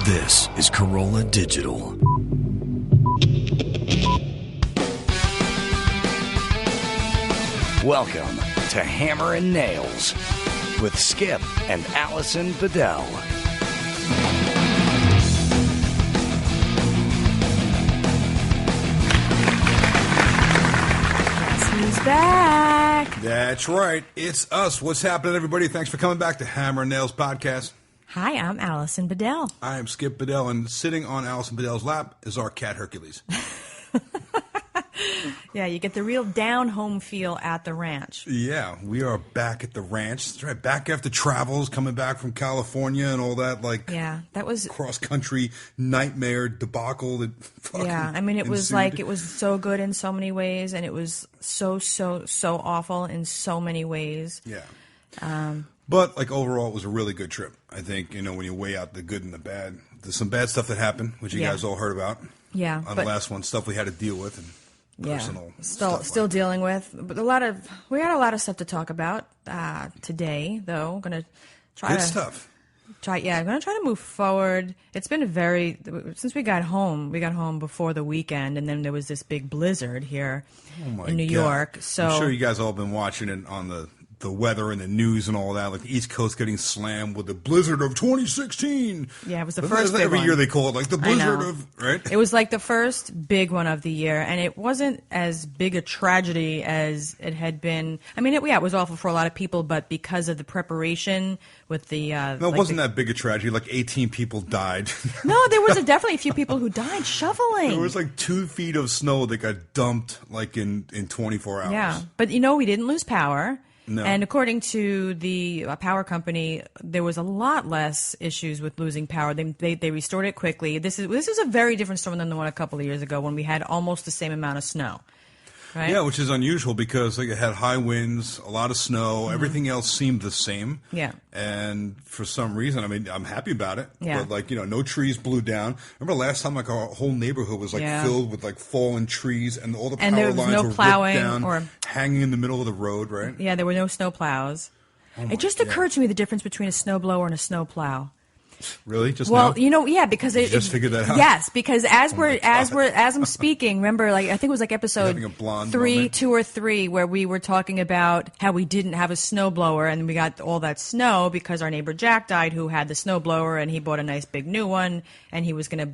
This is Corolla Digital. Welcome to Hammer and Nails with Skip and Alison Bedell. He's back. That's right. It's us. What's happening, everybody? Thanks for coming back to Hammer and Nails podcast. Hi, I'm Alison Bedell. I am Skip Bedell, and sitting on Alison Bedell's lap is our cat Hercules. Yeah, you get the real down-home feel at the ranch. Yeah, we are back at the ranch. That's right, back after travels, coming back from California and all that, that was cross-country nightmare debacle that fucking it was ensued. it was so good in so many ways, and it was so awful in so many ways. Yeah. But, overall, it was a really good trip. I think, when you weigh out the good and the bad. There's some bad stuff that happened, which you guys all heard about. Yeah. On the last one, stuff we had to deal with and personal stuff. Still dealing with. But we had a lot of stuff to talk about today, though. I'm going to try good stuff. I'm going to try to move forward. It's been since we got home before the weekend, and then there was this big blizzard here in New York. So I'm sure you guys all been watching it on the weather and the news and all that, like the East Coast getting slammed with the blizzard of 2016. Yeah, it was the first big every one. Year they call it the blizzard of, right? It was the first big one of the year, and it wasn't as big a tragedy as it had been. I mean, it was awful for a lot of people, but because of the preparation with the... No, it wasn't that big a tragedy. 18 people died. No, there was definitely a few people who died shoveling. There was 2 feet of snow that got dumped in 24 hours. Yeah, but we didn't lose power. No. And according to the power company, there was a lot less issues with losing power. They restored it quickly. This is a very different storm than the one a couple of years ago when we had almost the same amount of snow. Right? Yeah, which is unusual because it had high winds, a lot of snow. Mm-hmm. Everything else seemed the same. Yeah. And for some reason, I'm happy about it. Yeah. But no trees blew down. Remember last time our whole neighborhood was filled with fallen trees and all the power there was lines no were plowing ripped down, or hanging in the middle of the road, right? Yeah, there were no snow plows. It just occurred to me the difference between a snowblower and a snow plow. Really? Just now? Because you just figured that out. Yes, because as I'm speaking, remember, I think it was episode 2 or 3 where we were talking about how we didn't have a snowblower and we got all that snow because our neighbor Jack died, who had the snowblower, and he bought a nice big new one, and he was going to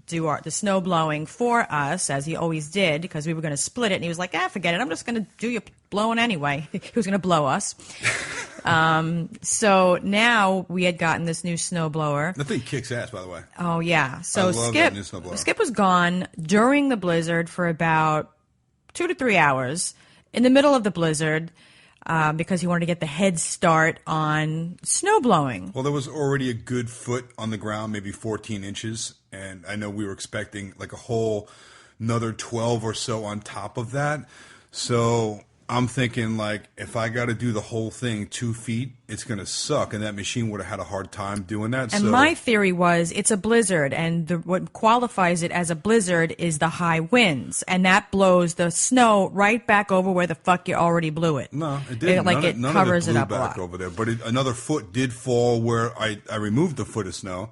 do the snow blowing for us, as he always did, because we were going to split it, and he was like, forget it, I'm just going to do your blowing anyway. He was going to blow us. So now we had gotten this new snowblower. That thing kicks ass, by the way. Oh, yeah. So I love that new snowblower. Skip was gone during the blizzard for about 2 to 3 hours in the middle of the blizzard because he wanted to get the head start on snowblowing. Well, there was already a good foot on the ground, maybe 14 inches. And I know we were expecting a whole another 12 or so on top of that. So I'm thinking, if I got to do the whole thing 2 feet, it's going to suck, and that machine would have had a hard time doing that. And my theory was it's a blizzard, and what qualifies it as a blizzard is the high winds, and that blows the snow right back over where the fuck you already blew it. No, it didn't. It covers it it up back a lot. over there, but another foot did fall where I removed the foot of snow.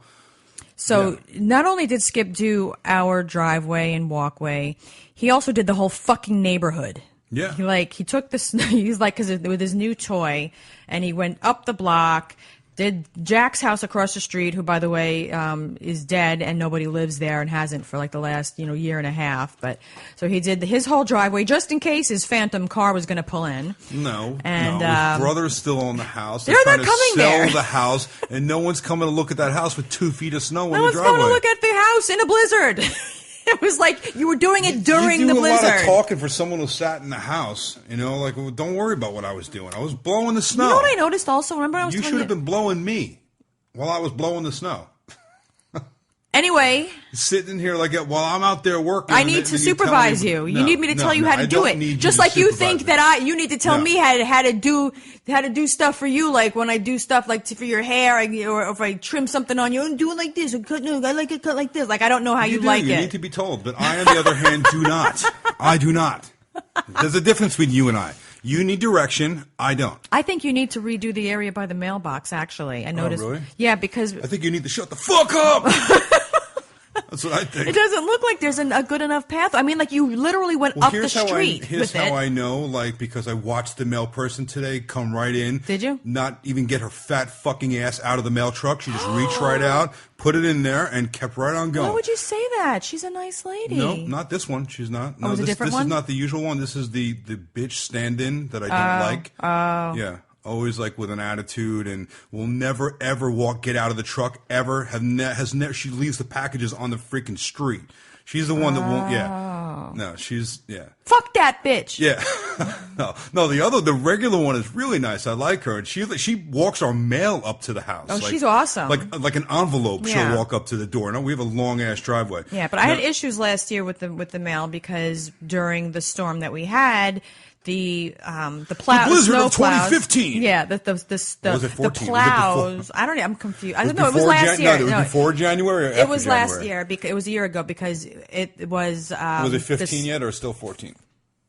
So not only did Skip do our driveway and walkway, he also did the whole fucking neighborhood. Yeah. He took the snow, because with his new toy, and he went up the block, did Jack's house across the street, who, by the way, is dead and nobody lives there and hasn't for the last, year and a half. But so he did his whole driveway just in case his phantom car was going to pull in. No. And his brother's still on the house. They're trying not to coming sell there. the house, and no one's coming to look at that house with 2 feet of snow No in the one's driveway. going to look at the house in a blizzard. It was you were doing it during the blizzard. You do a lot of talking for someone who sat in the house. Well, don't worry about what I was doing. I was blowing the snow. You know what I noticed also? Remember You should have been blowing me while I was blowing the snow. Anyway. Sitting here while I'm out there working. I need to supervise you. You need me to tell you how to do it. Just like you think that you need to tell me how to do stuff for you, when I do stuff for your hair, or if I trim something on you, and do it like this, or I like it cut like this. I don't know how you like it. You need to be told, but I, on the other hand, do not. I do not. There's a difference between you and I. You need direction. I don't. I think you need to redo the area by the mailbox, actually. I noticed. Oh, really? Yeah, because... I think you need to shut the fuck up! That's what I think. It doesn't look like there's a good enough path. I mean, like, you literally went up the street Here's how I know, like, because I watched the mail person today come right in. Did you? Not even get her fat fucking ass out of the mail truck. She just reached right out, put it in there, and kept right on going. Why would you say that? She's a nice lady. No, not this one. She's not. No, it was a different one? This is not the usual one. This is the bitch stand-in that I don't like. Oh. Yeah. Always like with an attitude, and will never ever get out of the truck ever. Has never. She leaves the packages on the freaking street. She's the one that won't. Yeah. No, she's Fuck that bitch. Yeah. No. The regular one is really nice. I like her, and she walks our mail up to the house. Oh, she's awesome. Like an envelope. Yeah. She'll walk up to the door. No, we have a long ass driveway. Yeah, but I had issues last year with the mail because during the storm that we had. The plow, the blizzard snow of 2015. Plows, yeah, the was it 14? the plows. I don't know. I'm confused. I don't know. It was last year. No, it was before January. Or after it was January? last year because it was a year ago because it was. Was it 15 yet or still 14?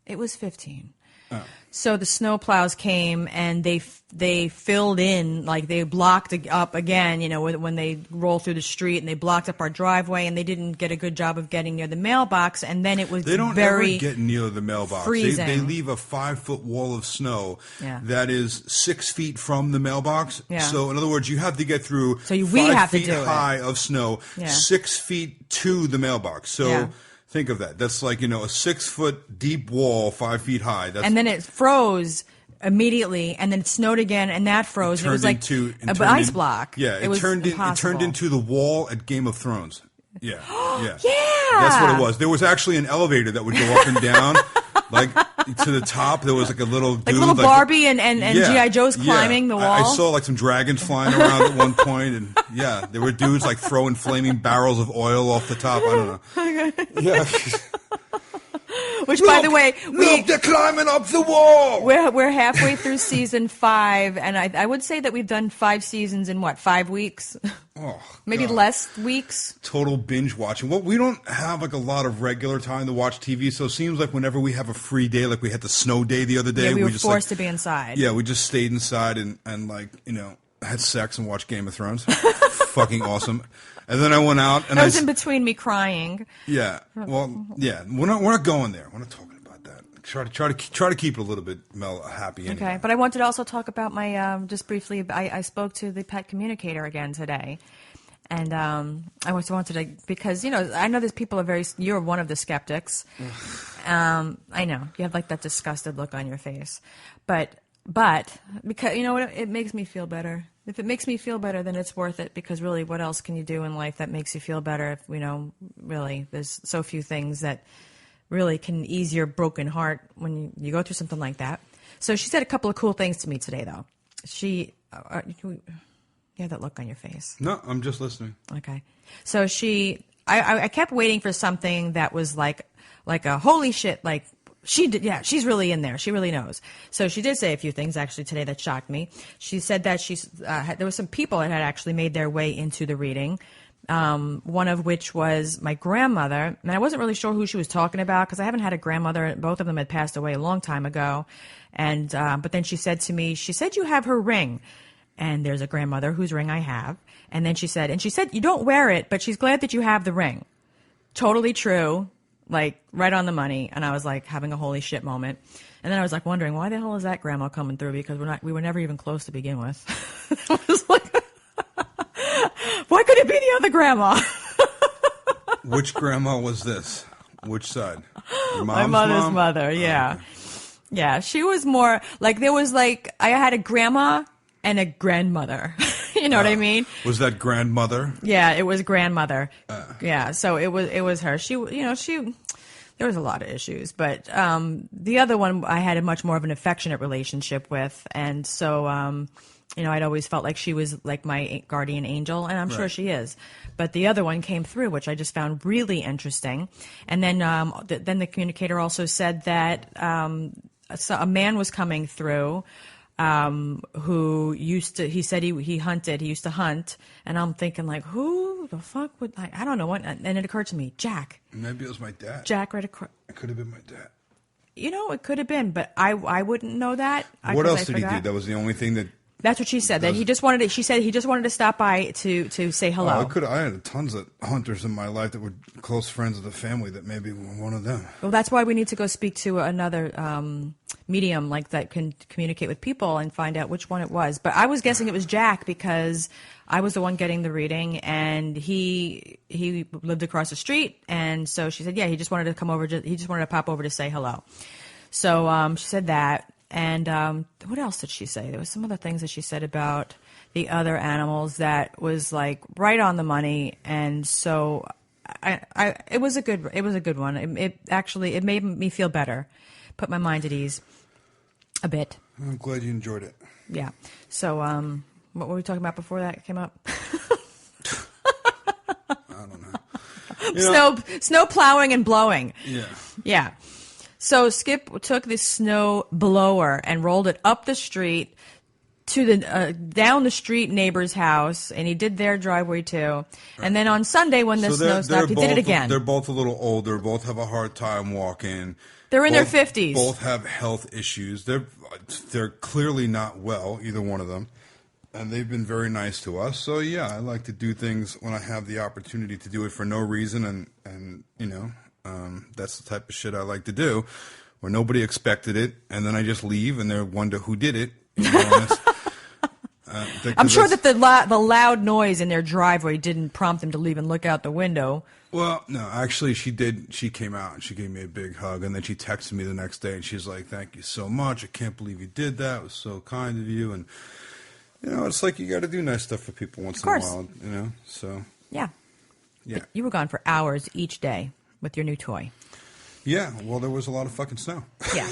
It was 15. Oh. So the snow plows came and they filled in, like they blocked up again, when they roll through the street, and they blocked up our driveway, and they didn't get a good job of getting near the mailbox, and then it was they don't very ever get near the mailbox. Freezing. They leave a 5-foot wall of snow that is 6 feet from the mailbox. Yeah. So in other words, you have to get through we 5 have to feet do high of snow, 6 feet to the mailbox. So. Yeah. Think of that. That's like, a 6-foot deep wall, 5 feet high. And then it froze immediately, and then it snowed again, and that froze. It was like an ice block. Yeah, it turned into the wall at Game of Thrones. Yeah, yeah. Yeah. That's what it was. There was actually an elevator that would go up and down. Like to the top, there was like a little dude, little Barbie and G.I. Joe's climbing the wall. I saw like some dragons flying around at one point, and there were dudes like throwing flaming barrels of oil off the top. I don't know. Yeah. Which, by the way, they're climbing up the wall. We're halfway through season 5, and I would say that we've done 5 seasons in 5 weeks? Oh, maybe God. less weeks. Total binge watching. Well, we don't have like a lot of regular time to watch TV, so it seems like whenever we have a free day, like we had the snow day the other day, we were just forced to be inside. Yeah, we just stayed inside and had sex and watched Game of Thrones. Fucking awesome. And then I went out and I was in between me crying. Yeah. Well, yeah. We're not going there. We're not talking about that. Try to keep it a little bit happy. Anyway. Okay, but I wanted to also talk about my just briefly. I spoke to the pet communicator again today, and I wanted to because I know there's people you're one of the skeptics. I know you have like that disgusted look on your face, but because it makes me feel better. If it makes me feel better, then it's worth it, because really, what else can you do in life that makes you feel better? If really, there's so few things that really can ease your broken heart when you go through something like that. So she said a couple of cool things to me today, though. You have that look on your face. No, I'm just listening. Okay. So I kept waiting for something that was like a holy shit, like, she did, yeah. She's really in there. She really knows. So she did say a few things actually today that shocked me. She said that there were some people that had actually made their way into the reading. One of which was my grandmother, and I wasn't really sure who she was talking about because I haven't had a grandmother. Both of them had passed away a long time ago, and but then she said to me, she said, "You have her ring," and there's a grandmother whose ring I have, and then she said, "You don't wear it, but she's glad that you have the ring." Totally true. Like, right on the money. And I was like having a holy shit moment. And then I was like wondering, why the hell is that grandma coming through? Because we were never even close to begin with. I was like, why could it be the other grandma? Which grandma was this? Which side? Your mom's My mother's mom? mother, yeah. Oh, okay. Yeah, she was more like, there was like, I had a grandma and a grandmother. You know what I mean? Was that grandmother? Yeah, it was grandmother. Yeah, so it was her. She there was a lot of issues, but the other one I had a much more of an affectionate relationship with, and so I'd always felt like she was like my guardian angel, and I'm sure she is. But the other one came through, which I just found really interesting. And then then the communicator also said that a man was coming through. Who used to, he said he hunted, he used to hunt, and I'm thinking like, who the fuck would, I don't know what, and it occurred to me, Jack. Maybe it was my dad. Jack right across. It could have been my dad. It could have been, but I wouldn't know that. What else did he do? That was the only thing that. That's what she said. That he just wanted to. She said he just wanted to stop by to say hello. I had tons of hunters in my life that were close friends of the family that maybe were one of them. Well, that's why we need to go speak to another medium like that can communicate with people and find out which one it was. But I was guessing it was Jack because I was the one getting the reading, and he lived across the street, and so she said, yeah, he just wanted to come over. He just wanted to pop over to say hello. So she said that. And what else did she say? There was some other things that she said about the other animals that was like right on the money, and so it was a good one. It made me feel better, put my mind at ease a bit. I'm glad you enjoyed it. Yeah. So what were we talking about before that came up? I don't know. Snow plowing and blowing. Yeah. Yeah. So Skip took this snow blower and rolled it up the street to the down the street neighbor's house, and he did their driveway too. Right. And then on Sunday when the snow stopped, he did it again. They're both a little older. Both have a hard time walking. They're in their 50s. Both have health issues. They're clearly not well, either one of them. And they've been very nice to us. So yeah, I like to do things when I have the opportunity to do it for no reason, and that's the type of shit I like to do, where nobody expected it, and then I just leave, and they wonder who did it. I'm sure that the loud noise in their driveway didn't prompt them to leave and look out the window. Well, no, actually, she did. She came out and she gave me a big hug, and then she texted me the next day, and she's like, "Thank you so much. I can't believe you did that. It was so kind of you." And it's like you got to do nice stuff for people once in a while. So yeah. But you were gone for hours each day with your new toy. Yeah, well, there was a lot of fucking snow. Yeah.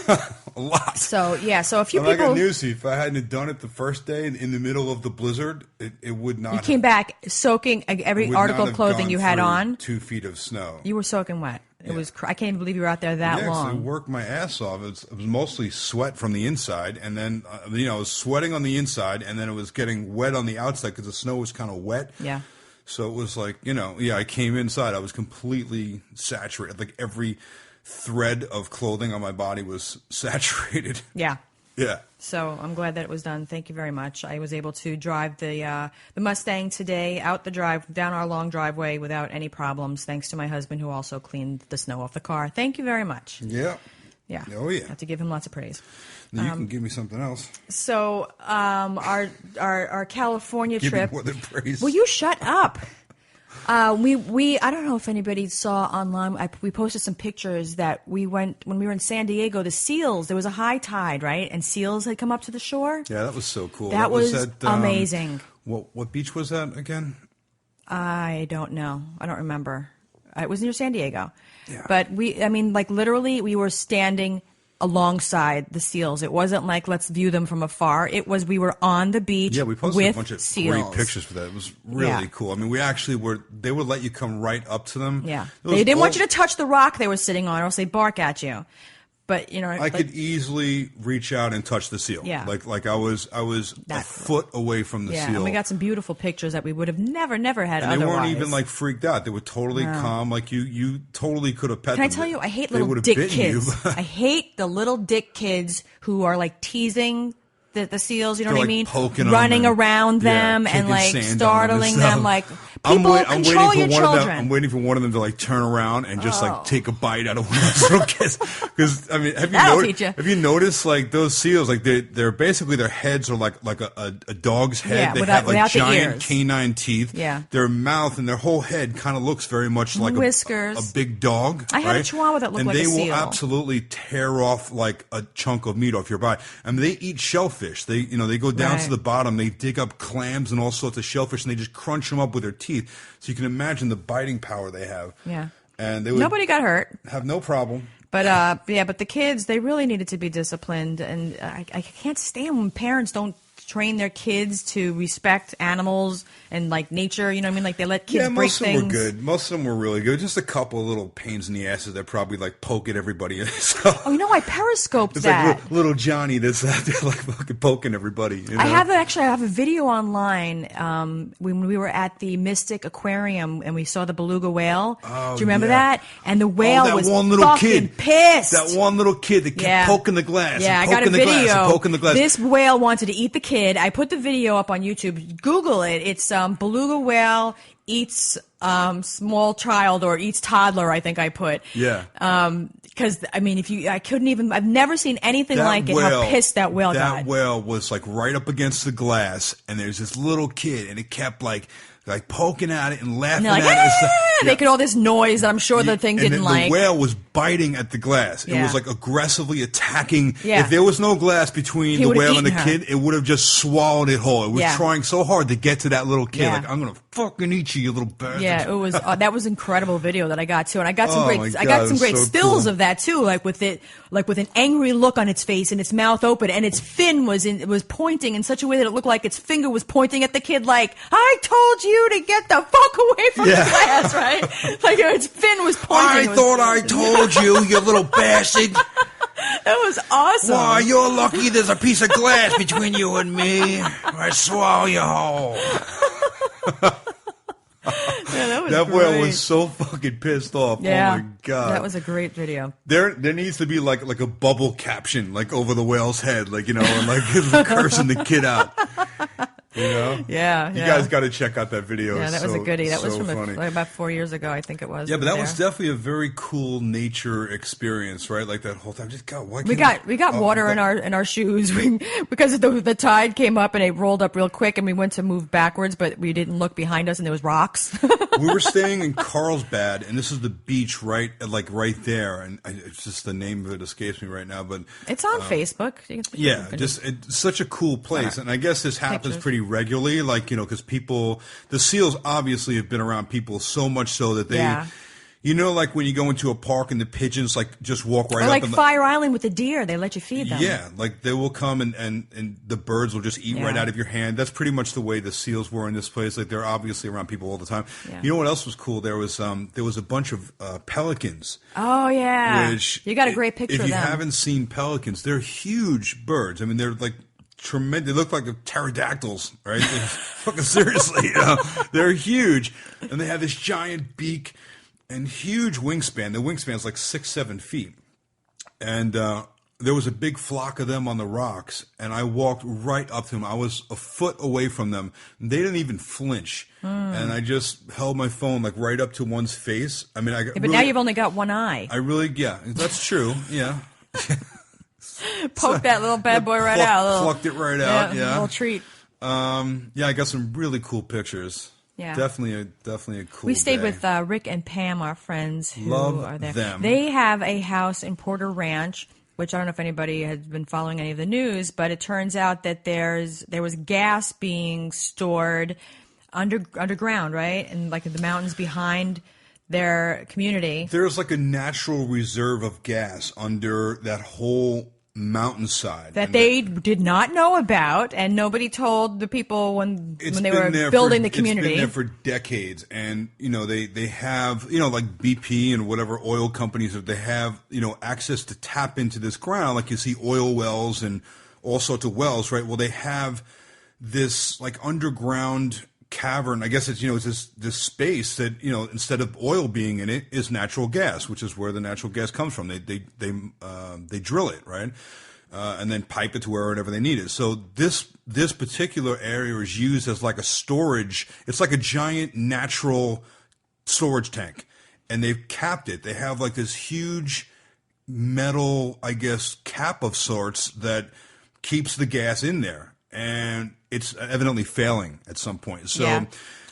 A lot. So a few people... I got news. If I hadn't done it the first day in the middle of the blizzard, it would not. You came back soaking every article of clothing you had on. 2 feet of snow. You were soaking wet. It was. I can't even believe you were out there that long. Yeah, I worked my ass off. It was mostly sweat from the inside, and then I was sweating on the inside, and then it was getting wet on the outside because the snow was kind of wet. Yeah. So it was like I came inside. I was completely saturated. Like every thread of clothing on my body was saturated. Yeah. Yeah. So I'm glad that it was done. Thank you very much. I was able to drive the Mustang today out the drive, down our long driveway without any problems, thanks to my husband who also cleaned the snow off the car. Thank you very much. Yeah. Yeah. Oh, yeah. I have to give him lots of praise. Now you can give me something else. So our California give trip. Me more than praise. Will you shut up? We I don't know if anybody saw online. We posted some pictures that we went when we were in San Diego. The seals. There was a high tide, right? And seals had come up to the shore. Yeah, that was so cool. That was amazing. What beach was that again? I don't know. I don't remember. It was near San Diego. Yeah. But literally, we were standing alongside the seals. It wasn't like let's view them from afar. It was we were on the beach. Yeah, we posted with a bunch of seals. great pictures for that. It was really cool. I mean, we actually were. They would let you come right up to them. Yeah, they didn't want you to touch the rock they were sitting on, or else they bark at you. But I could easily reach out and touch the seal. Yeah, like I was a foot away from the seal. Yeah, and we got some beautiful pictures that we would have never had and otherwise. They weren't even like freaked out. They were totally calm. Like you totally could have pet them. Can I tell you? I hate little dick kids. I hate the little dick kids who are like teasing the seals. You know what I mean? Running around them and like startling them. Like people control your children. I'm waiting for one of them to like turn around and just like take a bite out of one of those little kids. Because I mean, have you noticed like those seals? Like they're basically their heads are like a dog's head. Yeah, they have like giant canine teeth. Yeah. Their mouth and their whole head kind of looks very much like whiskers. A big dog. I had a chihuahua that looked like a seal. And they will absolutely tear off like a chunk of meat off your body. I mean, they eat shellfish. They go down to the bottom. They dig up clams and all sorts of shellfish, and they just crunch them up with their teeth. So you can imagine the biting power they have. Yeah. And they would nobody got hurt. Have no problem. But but the kids, they really needed to be disciplined, and I can't stand when parents don't train their kids to respect animals and like nature. You know what I mean? Like they let kids break things. Most of them were good. Most of them were really good. Just a couple of little pains in the asses that probably like poke at everybody. Oh, I periscoped it's that. Like little Johnny that's out there like fucking poking everybody. You know? I have a video online when we were at the Mystic Aquarium and we saw the beluga whale. Oh, do you remember that? And the whale was one little fucking kid, pissed. That one little kid that kept poking the glass. Yeah, and I got a video. Poking the glass. This whale wanted to eat the kid. I put the video up on YouTube. Google it. It's beluga whale eats small child or eats toddler. I think I put. Yeah. Because I mean, I've never seen anything like it. How pissed that whale got. That whale was like right up against the glass, and there's this little kid, and it kept like poking at it and laughing at it. Making all this noise that I'm sure the thing didn't like. The whale was biting at the glass. Yeah. It was like aggressively attacking. Yeah. If there was no glass between the whale and the kid, it would have just swallowed it whole. It was trying so hard to get to that little kid. Like, I'm going to fucking eat you, you little bastard. Yeah, it was that was incredible video that I got too. And I got some great stills of that too, like with an angry look on its face and its mouth open and its fin was pointing in such a way that it looked like its finger was pointing at the kid like, I told you to get the fuck away from the glass, right? Like its fin was pointing. I told you, you little bastard. That was awesome. Why, you're lucky there's a piece of glass between you and me. I swallow you whole. That whale was so fucking pissed off. Yeah, oh my god, that was a great video. There needs to be like a bubble caption like over the whale's head, like and like cursing the kid out. Yeah. You guys got to check out that video. Yeah, that was a goodie. That was from funny. about 4 years ago, I think it was. Yeah, but that was definitely a very cool nature experience, right? Like that whole time. We got water in our shoes because the tide came up and it rolled up real quick, and we went to move backwards, but we didn't look behind us, and there was rocks. We were staying in Carlsbad, and this is the beach right there, and it's just the name of it escapes me right now, but it's on Facebook. It's such a cool place, and I guess this happens pretty regularly, like because the seals obviously have been around people so much so that they like when you go into a park and the pigeons like just walk right up, like Fire Island with the deer, they let you feed them. Yeah, like they will come and the birds will just eat right out of your hand. That's pretty much the way the seals were in this place. Like they're obviously around people all the time. You know what else was cool? There was a bunch of pelicans. Oh yeah, which you got a great picture of them. If you haven't seen pelicans, they're huge birds. I mean, they're like tremendous. They look like pterodactyls, right? Fucking seriously, they're huge, and they have this giant beak and huge wingspan. The wingspan is like 6-7 feet, and there was a big flock of them on the rocks, and I walked right up to them. I was a foot away from them. And they didn't even flinch, and I just held my phone like right up to one's face. I mean, but now you've only got one eye. That's true. Yeah. Poke that little bad boy right out. Plucked it right out. Yeah. A little treat. I got some really cool pictures. Yeah. Definitely a cool We stayed day. with Rick and Pam, our friends who are there. Them. They have a house in Porter Ranch, which I don't know if anybody has been following any of the news, but it turns out that there was gas being stored underground, right? And like in the mountains behind their community. There's like a natural reserve of gas under that whole mountainside that they did not know about, and nobody told the people when they were building the community. It's been there for decades, and they have like BP and whatever oil companies, they have access to tap into this ground, like you see oil wells and all sorts of wells, right? Well, they have this like underground cavern. I guess it's it's this space that instead of oil being in it is natural gas, which is where the natural gas comes from. They drill it, right, and then pipe it to wherever they need it. So this particular area is used as like a storage. It's like a giant natural storage tank, and they've capped it. They have like this huge metal, I guess, cap of sorts that keeps the gas in there. And it's evidently failing at some point. So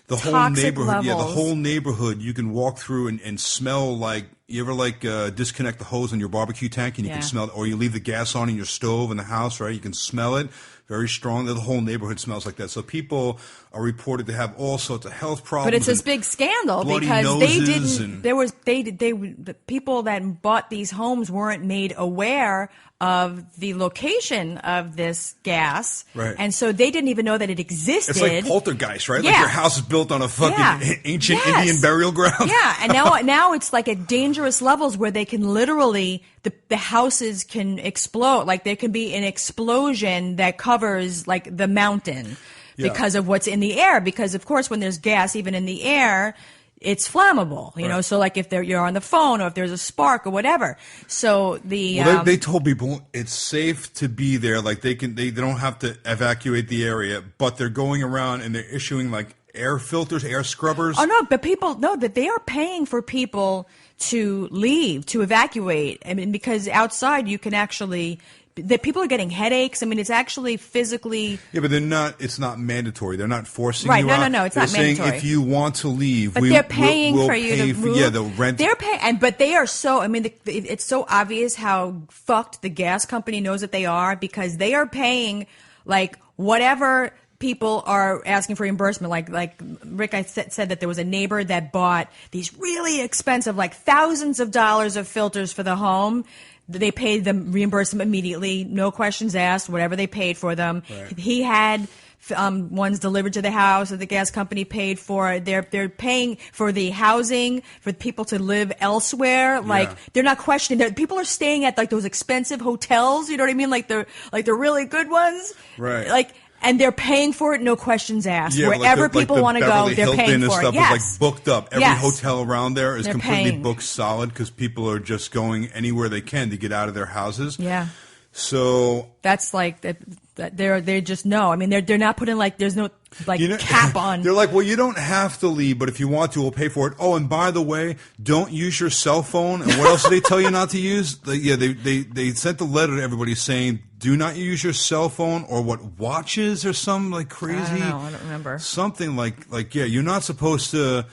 the whole neighborhood, the whole neighborhood, you can walk through and smell like, you ever disconnect the hose in your barbecue tank and you can smell it, or you leave the gas on in your stove in the house, right? You can smell it very strong. The whole neighborhood smells like that. So people are reported to have all sorts of health problems. But it's this big scandal because they didn't. The people that bought these homes weren't made aware of the location of this gas. Right. And so they didn't even know that it existed. It's like poltergeist, right? Yeah. Like your house is built on a fucking ancient Indian burial ground. Yeah, and now it's like at dangerous levels where they can literally the houses can explode. Like there can be an explosion that covers like the mountain because of what's in the air. Because of course, when there's gas even in the air, it's flammable, you know. So like if you're on the phone or if there's a spark or whatever. So they told people it's safe to be there. Like they don't have to evacuate the area, but they're going around and they're issuing like air filters, air scrubbers. Oh no, but people know that they are paying for people to leave, to evacuate. I mean, because outside you can actually. That people are getting headaches. I mean, it's actually physically. Yeah, but they're not. It's not mandatory. They're not forcing you out. No. It's they're not saying mandatory. If you want to leave, but they're paying we'll for you pay to move. Yeah, the rent. They're paying, but they are so. I mean, it's so obvious how fucked the gas company knows that they are because they are paying like whatever people are asking for reimbursement. Like Rick, I said that there was a neighbor that bought these really expensive, like thousands of dollars of filters for the home. They paid them, reimbursed them immediately, no questions asked, whatever they paid for them. Right. He had ones delivered to the house that the gas company paid for. They're paying for the housing for people to live elsewhere. Like they're not questioning. People are staying at like those expensive hotels. You know what I mean? Like the really good ones. Right. Like. And they're paying for it, no questions asked. Wherever people want to go, they're paying for it. Yes. Is like booked up. Every hotel around there is they're completely paying. booked solid because people are just going anywhere they can to get out of their houses. Yeah. So that's like they just know. I mean, they're not putting like there's no like cap on. They're like, well, you don't have to leave, but if you want to, we'll pay for it. Oh, and by the way, don't use your cell phone. And what else do they tell you not to use? They sent a letter to everybody saying, do not use your cell phone or watches or something like crazy. I don't remember. Something like you're not supposed to.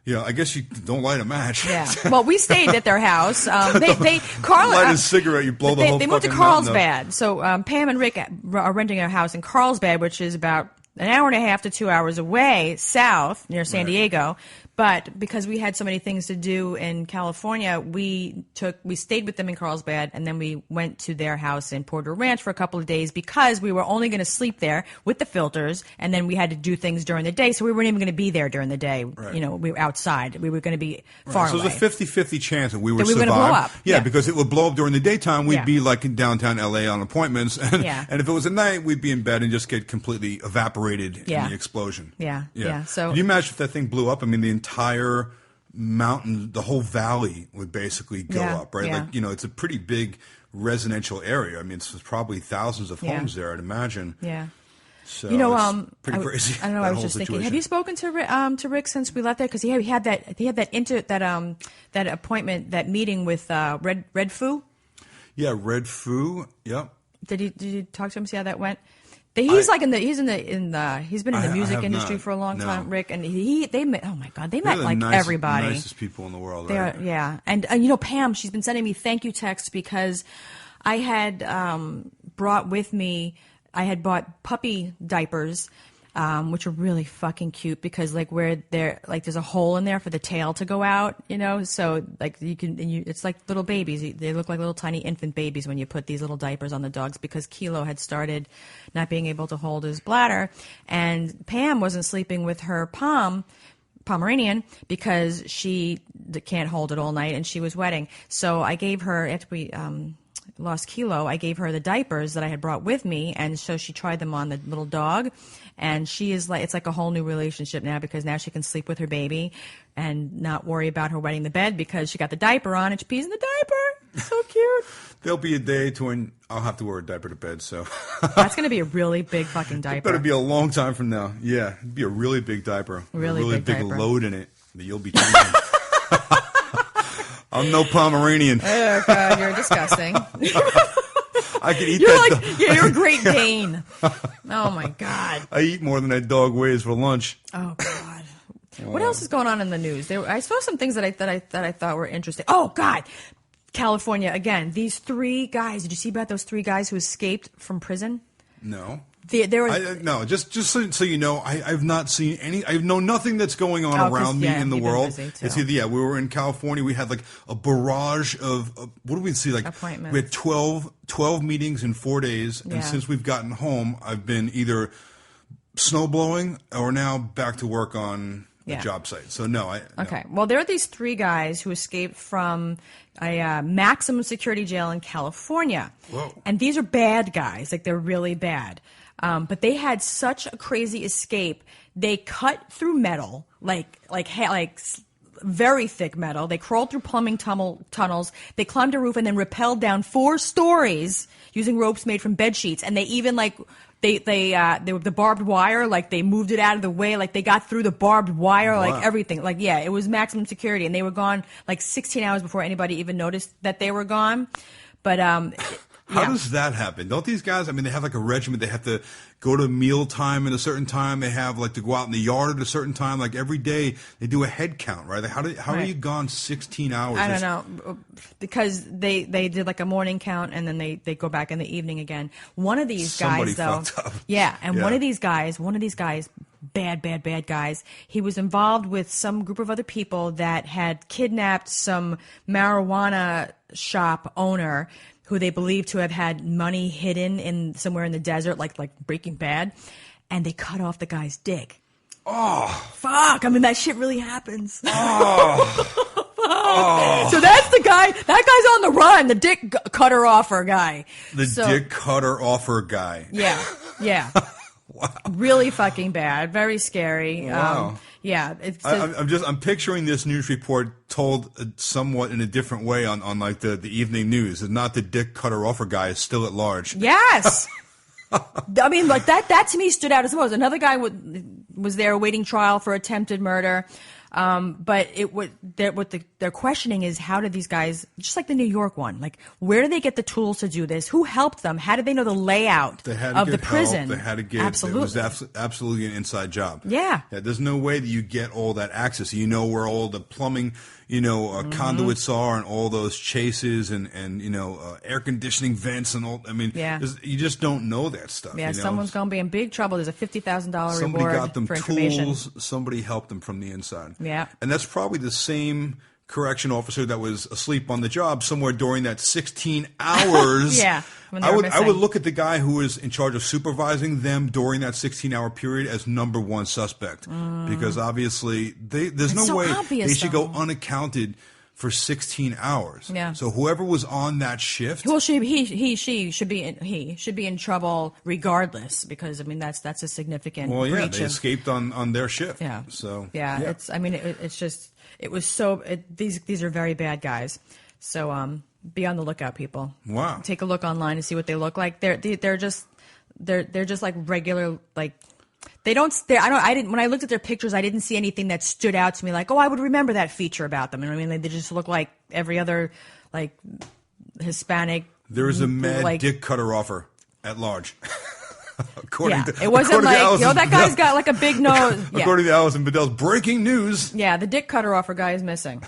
Yeah, I guess you don't light a match. Yeah. Well, we stayed at their house. Carl light a cigarette, you blow the whole. They moved to Carlsbad. So Pam and Rick are renting a house in Carlsbad, which is about an hour and a half to 2 hours away, south near San Diego. But because we had so many things to do in California, we stayed with them in Carlsbad, and then we went to their house in Porter Ranch for a couple of days because we were only going to sleep there with the filters, and then we had to do things during the day, so we weren't even going to be there during the day. Right. You know, we were outside. We were going to be far away. So it was a 50-50 chance that we would survive. Going to blow up. Yeah, because it would blow up during the daytime. We'd be like in downtown L.A. on appointments, and if it was at night, we'd be in bed and just get completely evaporated in the explosion. Yeah. So can you imagine if that thing blew up? I mean, the entire mountain, the whole valley would basically go up, right? Like, it's a pretty big residential area. I mean, it's probably thousands of homes there, I'd imagine. Yeah. So pretty crazy. I don't know. I was just thinking. Have you spoken to Rick since we left there? Because he had that appointment, that meeting with Red Foo. Yeah, Red Foo. Yep. Did you talk to him? See how that went? He's been in the music industry for a long time, Rick, and they met. Oh my God, they met like everybody. Nicest people in the world. They right? are, yeah. And Pam, she's been sending me thank you texts because I had brought with me. I had bought puppy diapers, which are really fucking cute because where there's a hole in there for the tail to go out, so it's like little babies. They look like little tiny infant babies when you put these little diapers on the dogs because Kilo had started not being able to hold his bladder, and Pam wasn't sleeping with her Pomeranian because she can't hold it all night and she was wetting. So I gave her, after we lost Kilo, I gave her the diapers that I had brought with me, and so she tried them on the little dog, and she is it's like a whole new relationship now because now she can sleep with her baby and not worry about her wetting the bed because she got the diaper on and she pees in the diaper. So cute. There'll be a day to when I'll have to wear a diaper to bed, so that's going to be a really big fucking diaper. It better be a long time from now. Yeah, it'd be a really big diaper, really big load in it that you'll be changing. I'm no Pomeranian. Oh God, you're disgusting. I could eat that. You're a Great Dane. Oh my God. I eat more than that dog weighs for lunch. Oh God. What else is going on in the news? I saw some things that I thought were interesting. Oh God, California again. These 3 guys. Did you see about those 3 guys who escaped from prison? No. There was no, just so you know, I've not seen any. I know nothing that's going on around me in the world. It's either we were in California. We had like a barrage of what did we see? Like appointments. We had 12 meetings in 4 days, and since we've gotten home, I've been either snowblowing or now back to work on a job site. So no. Okay. Well, there are these 3 guys who escaped from a maximum security jail in California. Whoa. And these are bad guys. Like, they're really bad. But they had such a crazy escape. They cut through metal, like very thick metal. They crawled through plumbing tunnels. They climbed a roof and then rappelled down 4 stories using ropes made from bed sheets. And they even the barbed wire, like they moved it out of the way, like they got through the barbed wire, like everything. Like, yeah, it was maximum security, and they were gone like 16 hours before anybody even noticed that they were gone. But how does that happen? Don't these guys, I mean, they have like a regiment. They have to go to meal time at a certain time. They have like to go out in the yard at a certain time. Like every day they do a head count, right? How are you gone 16 hours? I don't know, because they did like a morning count, and then they go back in the evening again. One of these guys, though, fucked up. One of these guys, bad guys. He was involved with some group of other people that had kidnapped some marijuana shop owner who they believed to have had money hidden in somewhere in the desert, like Breaking Bad, and they cut off the guy's dick. Oh, fuck! I mean, that shit really happens. Oh. Oh. So that's the guy. That guy's on the run. The dick cutter offer guy. Dick cutter offer guy. Yeah. Wow. Really fucking bad. Very scary. Wow. Yeah. I'm picturing this news report told somewhat in a different way on like the evening news. It's not the dick cutter offer guy is still at large. Yes. I mean, like that to me stood out as most. Another guy was there awaiting trial for attempted murder. But what they're questioning is, how did these guys, just like the New York one, like where did they get the tools to do this? Who helped them? How did they know the layout of the prison? They had to get absolutely. It was absolutely an inside job. Yeah. There's no way that you get all that access. You know where all the plumbing, conduits are, and all those chases and air conditioning vents and all. I mean, you just don't know that stuff. Yeah, someone's going to be in big trouble. There's a $50,000 reward Somebody got them for information. Tools. Somebody helped them from the inside. Yeah. And that's probably the same correction officer that was asleep on the job somewhere during that 16 hours. Yeah. I would look at the guy who was in charge of supervising them during that 16-hour period as number one suspect, because obviously there's no way they should go unaccounted for 16 hours. Yeah. So whoever was on that shift, well, she should be in trouble regardless, because I mean that's a significant. Well, yeah, breach they escaped on their shift. Yeah. So yeah. These are very bad guys. So be on the lookout, people. Wow. Take a look online and see what they look like. They're just like regular, like. They don't. I didn't. When I looked at their pictures, I didn't see anything that stood out to me. Like, oh, I would remember that feature about them. And I mean, they just look like every other, like, Hispanic. There is a mad dick cutter offer at large. It wasn't like, that guy's got like a big nose. Yeah. According to Alison Bedells, breaking news. Yeah, the dick cutter offer guy is missing.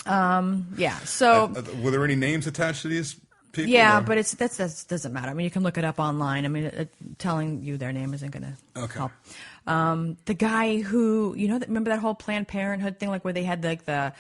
So were there any names attached to these? People, yeah, but that doesn't matter. I mean, you can look it up online. I mean, telling you their name isn't going to help. The guy who, remember that whole Planned Parenthood thing, like where they had like the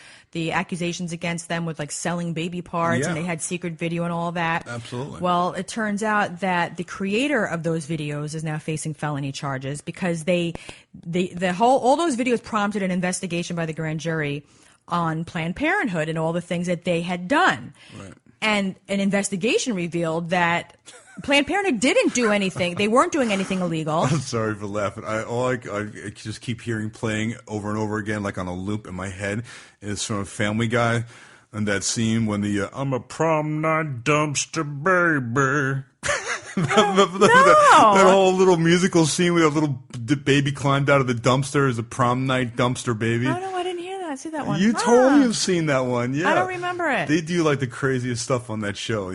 accusations against them with like selling baby parts, and they had secret video and all that. Absolutely. Well, it turns out that the creator of those videos is now facing felony charges because all those videos prompted an investigation by the grand jury on Planned Parenthood and all the things that they had done. Right. And an investigation revealed that Planned Parenthood didn't do anything. They weren't doing anything illegal. I'm sorry for laughing. I just keep hearing playing over and over again, like on a loop in my head, is from Family Guy, and that scene when the I'm a prom night dumpster baby. That whole little musical scene where that little baby climbed out of the dumpster is a prom night dumpster baby. Oh, no, I didn't hear that. I see that one. You totally have seen that one. Yeah, I don't remember it. They do like the craziest stuff on that show.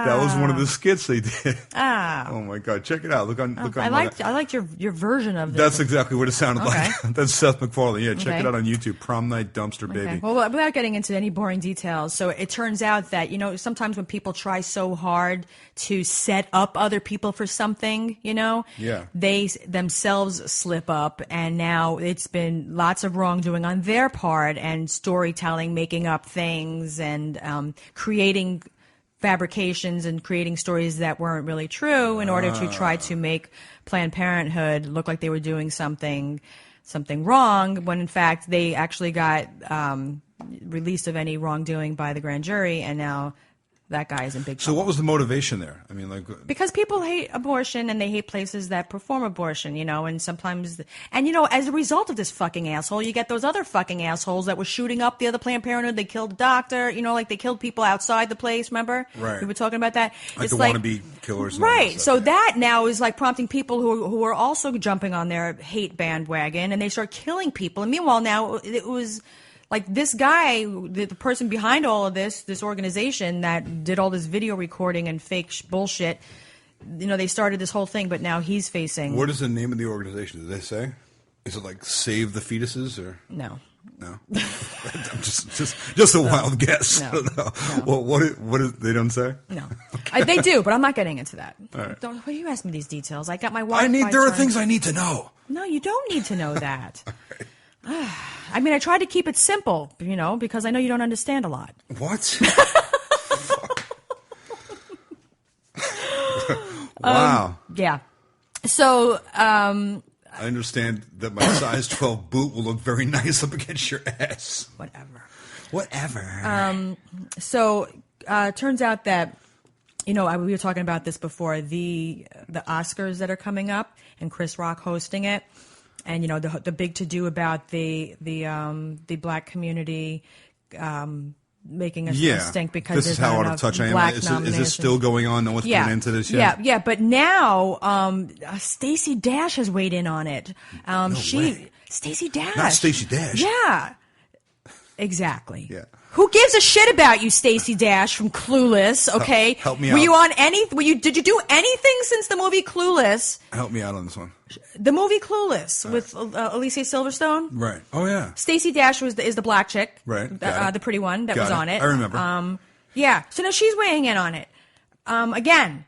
That was one of the skits they did. Ah. Oh my God! Check it out. Look on. I liked your version of this. That's exactly what it sounded like. That's Seth MacFarlane. Yeah, check it out on YouTube. Prom Night Dumpster Baby. Well, without getting into any boring details, so it turns out that sometimes when people try so hard to set up other people for something, they themselves slip up, and now it's been lots of wrongdoing on their part, and storytelling, making up things, and creating fabrications and creating stories that weren't really true in order to try to make Planned Parenthood look like they were doing something wrong, when in fact they actually got released of any wrongdoing by the grand jury, and now that guy is in big trouble. So what was the motivation there? I mean, because people hate abortion, and they hate places that perform abortion, and sometimes, as a result of this fucking asshole, you get those other fucking assholes that were shooting up the other Planned Parenthood. They killed a doctor, like they killed people outside the place, remember? Right. We were talking about that. Like the wannabe killers. And right. So that now is like prompting people who are also jumping on their hate bandwagon, and they start killing people. And meanwhile, now it was like this guy, the person behind all of this organization that did all this video recording and fake bullshit, they started this whole thing, but now he's facing... What is the name of the organization? Did they say? Is it like Save the Fetuses or... No. just a wild guess. No. I don't know. No. Well, what is, they don't say? No. They do, but I'm not getting into that. All right. Why do you ask me these details? I got my Wi-Fi there are turned. things I need to know. No, you don't need to know that. All right. I mean, I tried to keep it simple, because I know you don't understand a lot. What? Wow. Yeah. So, I understand that my size 12 boot will look very nice up against your ass. Whatever. So, turns out that, we were talking about this before, the Oscars that are coming up, and Chris Rock hosting it. And the big to do about the black community making a stink because this there's is how not out of touch I black am. Is this still going on? No one's put an end to this yet. Yeah. But now Stacey Dash has weighed in on it. Stacey Dash, not Stacey Dash. Yeah, exactly. Yeah. Who gives a shit about you, Stacey Dash from Clueless? Okay, help me out. Did you do anything since the movie Clueless? Help me out on this one. The movie Clueless with Alicia Silverstone. Right. Oh yeah. Stacey Dash is the black chick. Right. The pretty one that was on it. I remember. Yeah. So now she's weighing in on it. Again.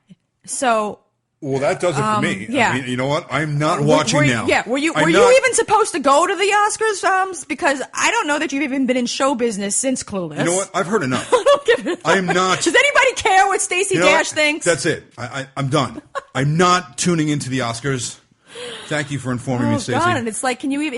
So. Well, that does it for me. Yeah. I mean, you know what? I'm not watching now. Yeah. Were you even supposed to go to the Oscars? Because I don't know that you've even been in show business since Clueless. You know what? I've heard enough. I don't give it. I am not. Does anybody care what Stacey Dash thinks? That's it. I'm done. I'm not tuning into the Oscars. Thank you for informing me, Stacey. Oh God! And it's like, can you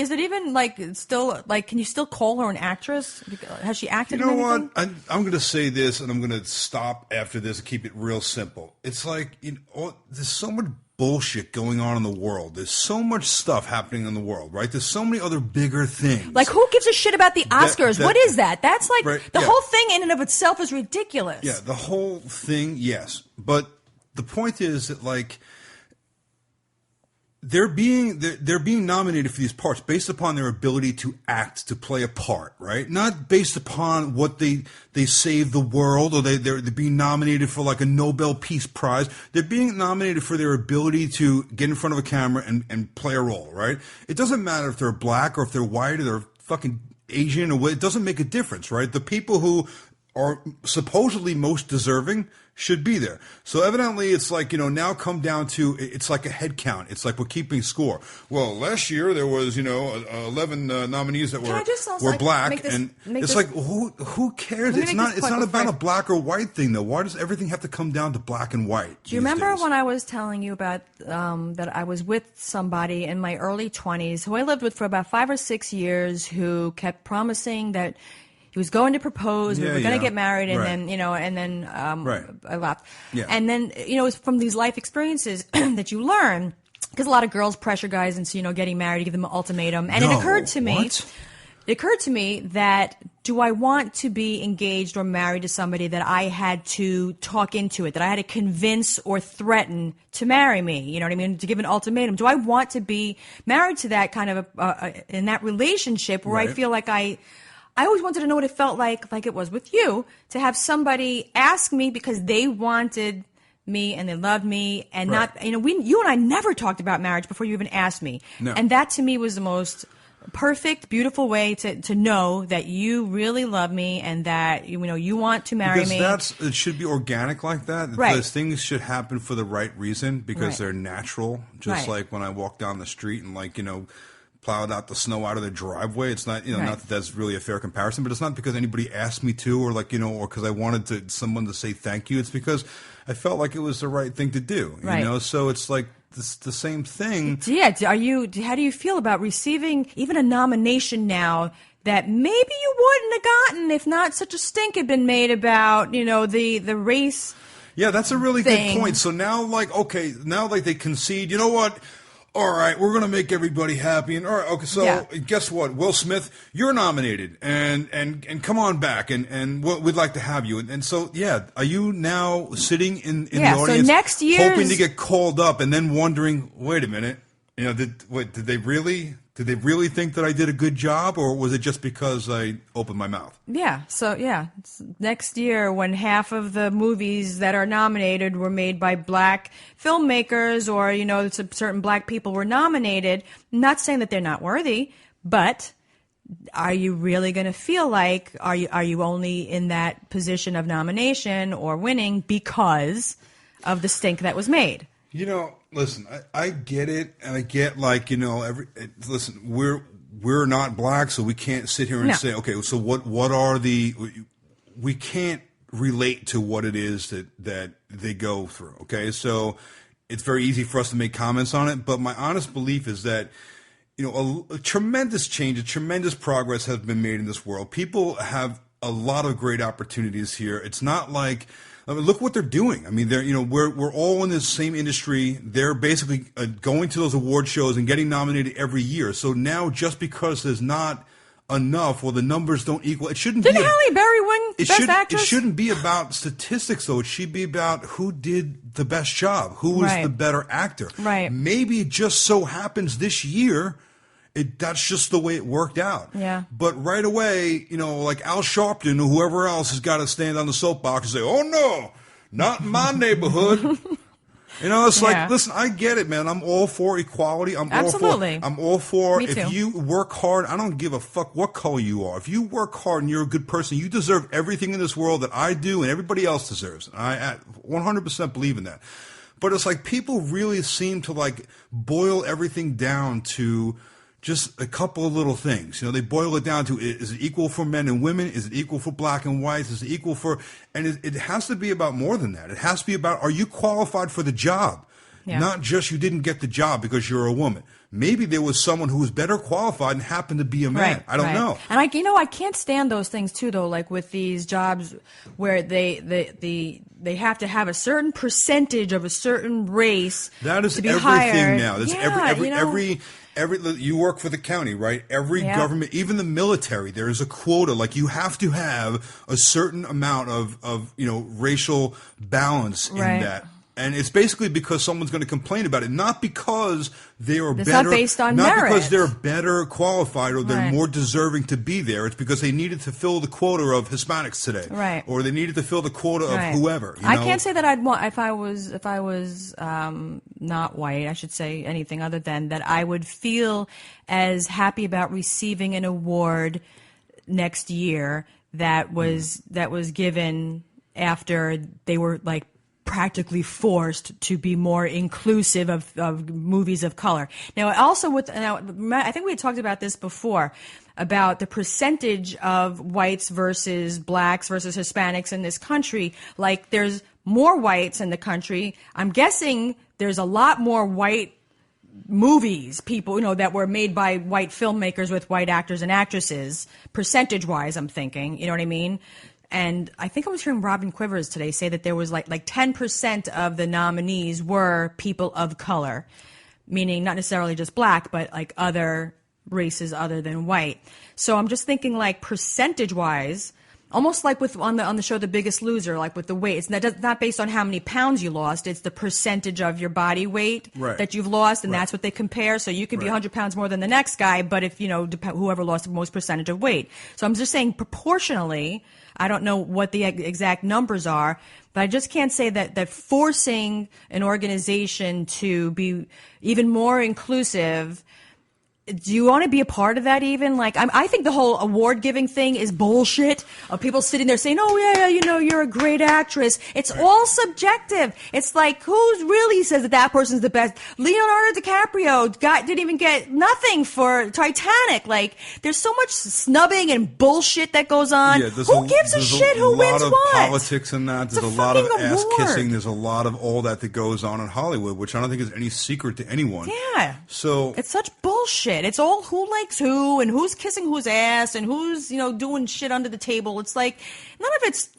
still call her an actress? Has she acted? You know in what? anything? I'm going to say this, and I'm going to stop after this and keep it real simple. It's like there's so much bullshit going on in the world. There's so much stuff happening in the world, right? There's so many other bigger things. Like, who gives a shit about the Oscars? What is that? That's like right, the whole thing in and of itself is ridiculous. Yeah, the whole thing, yes. But the point is that they're being nominated for these parts based upon their ability to act, to play a part, right? Not based upon what they save the world, or they're being nominated for like a Nobel Peace Prize. They're being nominated for their ability to get in front of a camera and play a role, right? It doesn't matter if they're black or if they're white or they're fucking Asian or what. It doesn't make a difference, right? The people who are supposedly most deserving should be there. So evidently it's like, now come down to, it's like a head count. It's like we're keeping score. Well, last year there was, 11 nominees that were black. It's like, who cares? It's not about a black or white thing, though. Why does everything have to come down to black and white? Do you remember when I was telling you about that I was with somebody in my early 20s who I lived with for about 5 or 6 years, who kept promising that he was going to propose. We were going to get married, and then, I left. Yeah. And then, it's from these life experiences that you learn, because a lot of girls pressure guys into, getting married, to give them an ultimatum. And it occurred to me that, do I want to be engaged or married to somebody that I had to talk into it, that I had to convince or threaten to marry me? You know what I mean? To give an ultimatum. Do I want to be married to that kind of in that relationship where I feel like I always wanted to know what it felt like it was with you, to have somebody ask me because they wanted me and they loved me, and Right. not, you and I never talked about marriage before you even asked me. No. And that to me was the most perfect, beautiful way to know that you really love me and that you want to marry me. Because it should be organic like that. Right. Because things should happen for the right reason, because Right. they're natural. Just Right. like when I walk down the street and plowed out the snow out of the driveway. It's not, Right. not that that's really a fair comparison, but it's not because anybody asked me to, or or because I wanted someone to say thank you. It's because I felt like it was the right thing to do. Right. So it's like the same thing. Yeah. How do you feel about receiving even a nomination now that maybe you wouldn't have gotten if not such a stink had been made about, the race? Yeah, that's a really thing. good point. So now, they concede, you know what? All right, we're going to make everybody happy. And all right, okay, so Yeah. guess what? Will Smith, you're nominated, and come on back, and we'd like to have you. And so, yeah, are you now sitting in the So audience next year's- hoping to get called up and then wondering, wait a minute, did they really think that I did a good job, or was it just because I opened my mouth? Yeah. So, yeah. Next year, when half of the movies that are nominated were made by black filmmakers, or, certain black people were nominated, I'm not saying that they're not worthy, but are you really going to feel like, are you only in that position of nomination or winning because of the stink that was made? Listen, I get it, and I get listen, we're not black, so we can't sit here and say, okay, so what are we can't relate to what it is that they go through, okay? So it's very easy for us to make comments on it, but my honest belief is that a tremendous change, a tremendous progress has been made in this world. People have a lot of great opportunities here. It's not like, look what they're doing. I mean, we're all in this same industry. They're basically going to those award shows and getting nominated every year. So now, just because there's not enough, or the numbers don't equal, it shouldn't be. Didn't Halle Berry win Best Actress? It shouldn't be about statistics, though. It should be about who did the best job, who was the better actor. Right. Maybe it just so happens this year, that's just the way it worked out. Yeah. But right away, like Al Sharpton or whoever else has got to stand on the soapbox and say, "Oh no, not in my neighborhood." It's like, listen, I get it, man. I'm all for equality. Absolutely. I'm all for Me if too. you work hard. I don't give a fuck what color you are. If you work hard and you're a good person, you deserve everything in this world that I do and everybody else deserves. I 100% believe in that. But it's like people really seem to boil everything down to just a couple of little things. They boil it down to, is it equal for men and women? Is it equal for black and whites? Is it equal for, and it has to be about more than that. It has to be about, are you qualified for the job? Yeah. Not just you didn't get the job because you're a woman. Maybe there was someone who was better qualified and happened to be a man. Right, I don't know. And I can't stand those things too, though. Like with these jobs where they have to have a certain percentage of a certain race. That is to be everything hired. now. That's you work for the county, right? Every government, even the military, there is a quota. Like, you have to have a certain amount of racial balance in that. And it's basically because someone's going to complain about it, not because they are better. Not based on not merit. because they're better qualified or they're Right. more deserving to be there. It's because they needed to fill the quota of Hispanics today, Right. Or they needed to fill the quota of whoever. I can't say that I'd want if I was not white. I should say anything other than that. I would feel as happy about receiving an award next year that was given after they were practically forced to be more inclusive of movies of color. Now, also I think we had talked about this before, about the percentage of whites versus blacks versus Hispanics in this country. Like, there's more whites in the country. I'm guessing there's a lot more white movies, people, that were made by white filmmakers with white actors and actresses, percentage-wise, I'm thinking, you know what I mean? And I think I was hearing Robin Quivers today say that there was like 10% of the nominees were people of color, meaning not necessarily just black, but like other races other than white. So I'm just thinking, percentage-wise, Almost like with on the show The Biggest Loser, like with the weight. It's not based on how many pounds you lost. It's the percentage of your body weight that you've lost, and that's what they compare. So you could be 100 pounds more than the next guy, but if, whoever lost the most percentage of weight. So I'm just saying proportionally, I don't know what the exact numbers are, but I just can't say that forcing an organization to be even more inclusive. Do you want to be a part of that even? Like, I think the whole award giving thing is bullshit. Of people sitting there saying, oh, yeah, you're a great actress. It's all subjective. It's like, who really says that person's the best? Leonardo DiCaprio didn't even get nothing for Titanic. Like, there's so much snubbing and bullshit that goes on. Yeah, who gives a shit who wins what? There's a lot of politics in that. There's a lot of ass kissing. There's a lot of all that goes on in Hollywood, which I don't think is any secret to anyone. Yeah. So it's such bullshit. It's all who likes who and who's kissing whose ass and who's, doing shit under the table. It's like none of it's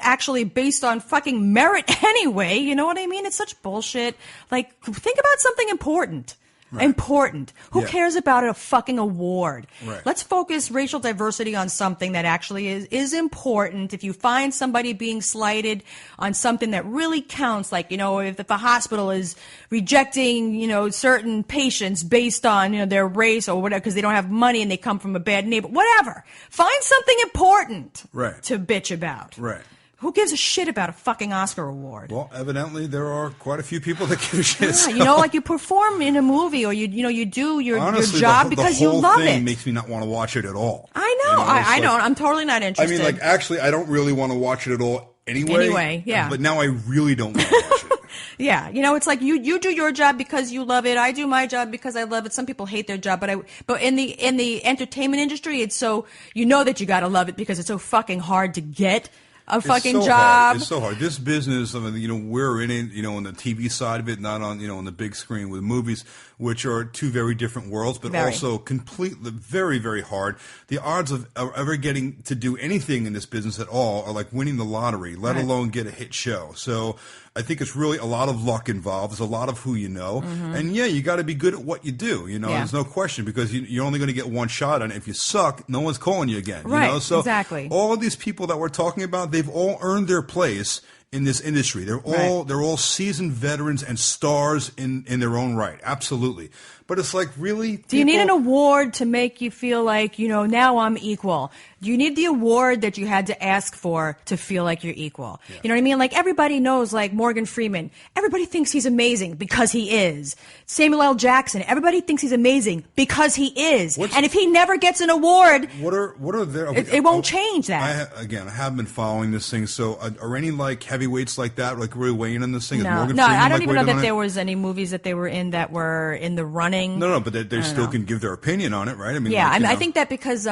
actually based on fucking merit anyway. You know what I mean? It's such bullshit. Like, think about something important. Right. Important. Who cares about a fucking award? Right. Let's focus racial diversity on something that actually is important. If you find somebody being slighted on something that really counts, like, if the hospital is rejecting, certain patients based on, their race or whatever, because they don't have money and they come from a bad neighborhood, whatever. Find something important to bitch about. Right. Who gives a shit about a fucking Oscar award? Well, evidently there are quite a few people that give a shit. So. Like you perform in a movie or you do your job because you love it. The whole thing makes me not want to watch it at all. I know. I don't. I'm totally not interested. I mean, actually, I don't really want to watch it at all anyway. Yeah. But now I really don't want to watch it. Yeah, it's like you do your job because you love it. I do my job because I love it. Some people hate their job, but in the entertainment industry, it's so that you got to love it because it's so fucking hard to get a fucking job. It's so hard. This business, we're in it, on the TV side of it, not on, on the big screen with movies, which are two very different worlds, but also completely, very, very hard. The odds of ever getting to do anything in this business at all are like winning the lottery, let alone get a hit show. So I think it's really a lot of luck involved. There's a lot of who you know. Mm-hmm. And you got to be good at what you do. There's no question because you're only going to get one shot on it. If you suck, no one's calling you again. Right, So exactly. All of these people that we're talking about, they've all earned their place in this industry. They're all seasoned veterans and stars in their own right. Absolutely. But it's like, really? Do you need an award to make you feel like, now I'm equal? Do you need the award that you had to ask for to feel like you're equal? Yeah. You know what I mean? Like, everybody knows, like, Morgan Freeman. Everybody thinks he's amazing because he is. Samuel L. Jackson. Everybody thinks he's amazing because he is. And if he never gets an award, what are there? It won't change that. I have been following this thing. So are any, like, heavyweights like that, like, really weighing in this thing? No, Is Morgan Freeman, I don't even know that there was any movies that they were in that were in the running. No, but they still can give their opinion on it, right? I mean, I think that because